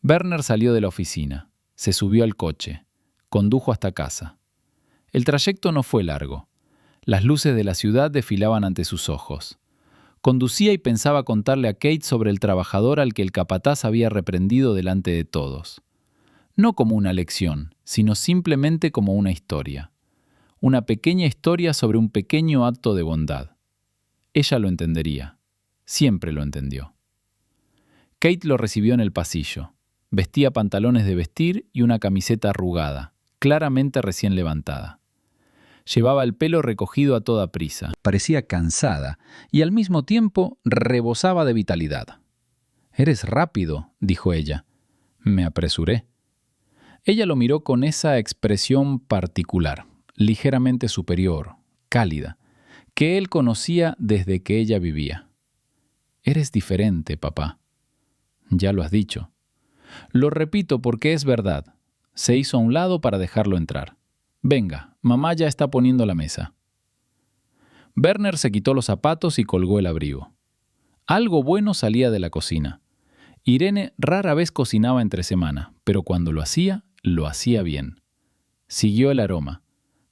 A: Werner salió de la oficina, se subió al coche, condujo hasta casa. El trayecto no fue largo. Las luces de la ciudad desfilaban ante sus ojos. Conducía y pensaba contarle a Kate sobre el trabajador al que el capataz había reprendido delante de todos. No como una lección, sino simplemente como una historia. Una pequeña historia sobre un pequeño acto de bondad. Ella lo entendería. Siempre lo entendió. Kate lo recibió en el pasillo. Vestía pantalones de vestir y una camiseta arrugada, claramente recién levantada. Llevaba el pelo recogido a toda prisa.
B: Parecía cansada y al mismo tiempo rebosaba de vitalidad.
A: «Eres rápido», dijo ella. Me apresuré. Ella lo miró con esa expresión particular, ligeramente superior, cálida, que él conocía desde que ella vivía. «Eres diferente, papá». «Ya lo has dicho». «Lo repito porque es verdad». Se hizo a un lado para dejarlo entrar. «Venga, mamá ya está poniendo la mesa». Werner se quitó los zapatos y colgó el abrigo. Algo bueno salía de la cocina. Irene rara vez cocinaba entre semana, pero cuando lo hacía bien. Siguió el aroma.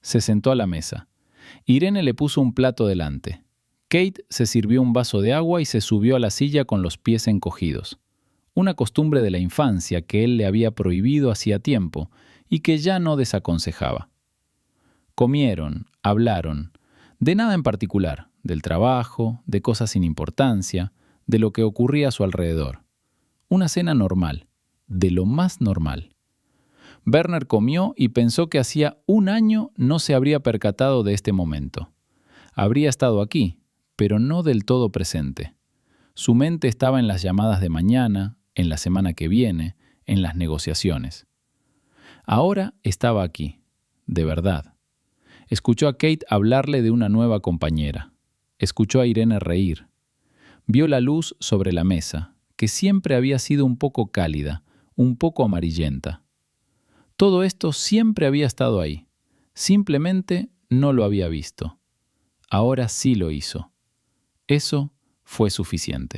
A: Se sentó a la mesa. Irene le puso un plato delante. Kate se sirvió un vaso de agua y se subió a la silla con los pies encogidos. Una costumbre de la infancia que él le había prohibido hacía tiempo y que ya no desaconsejaba. Comieron, hablaron, de nada en particular, del trabajo, de cosas sin importancia, de lo que ocurría a su alrededor. Una cena normal, de lo más normal. Werner comió y pensó que hacía un año no se habría percatado de este momento. Habría estado aquí, pero no del todo presente. Su mente estaba en las llamadas de mañana, en la semana que viene, en las negociaciones. Ahora estaba aquí, de verdad. Escuchó a Kate hablarle de una nueva compañera. Escuchó a Irene reír. Vio la luz sobre la mesa, que siempre había sido un poco cálida, un poco amarillenta. Todo esto siempre había estado ahí. Simplemente no lo había visto. Ahora sí lo hizo. Eso fue suficiente.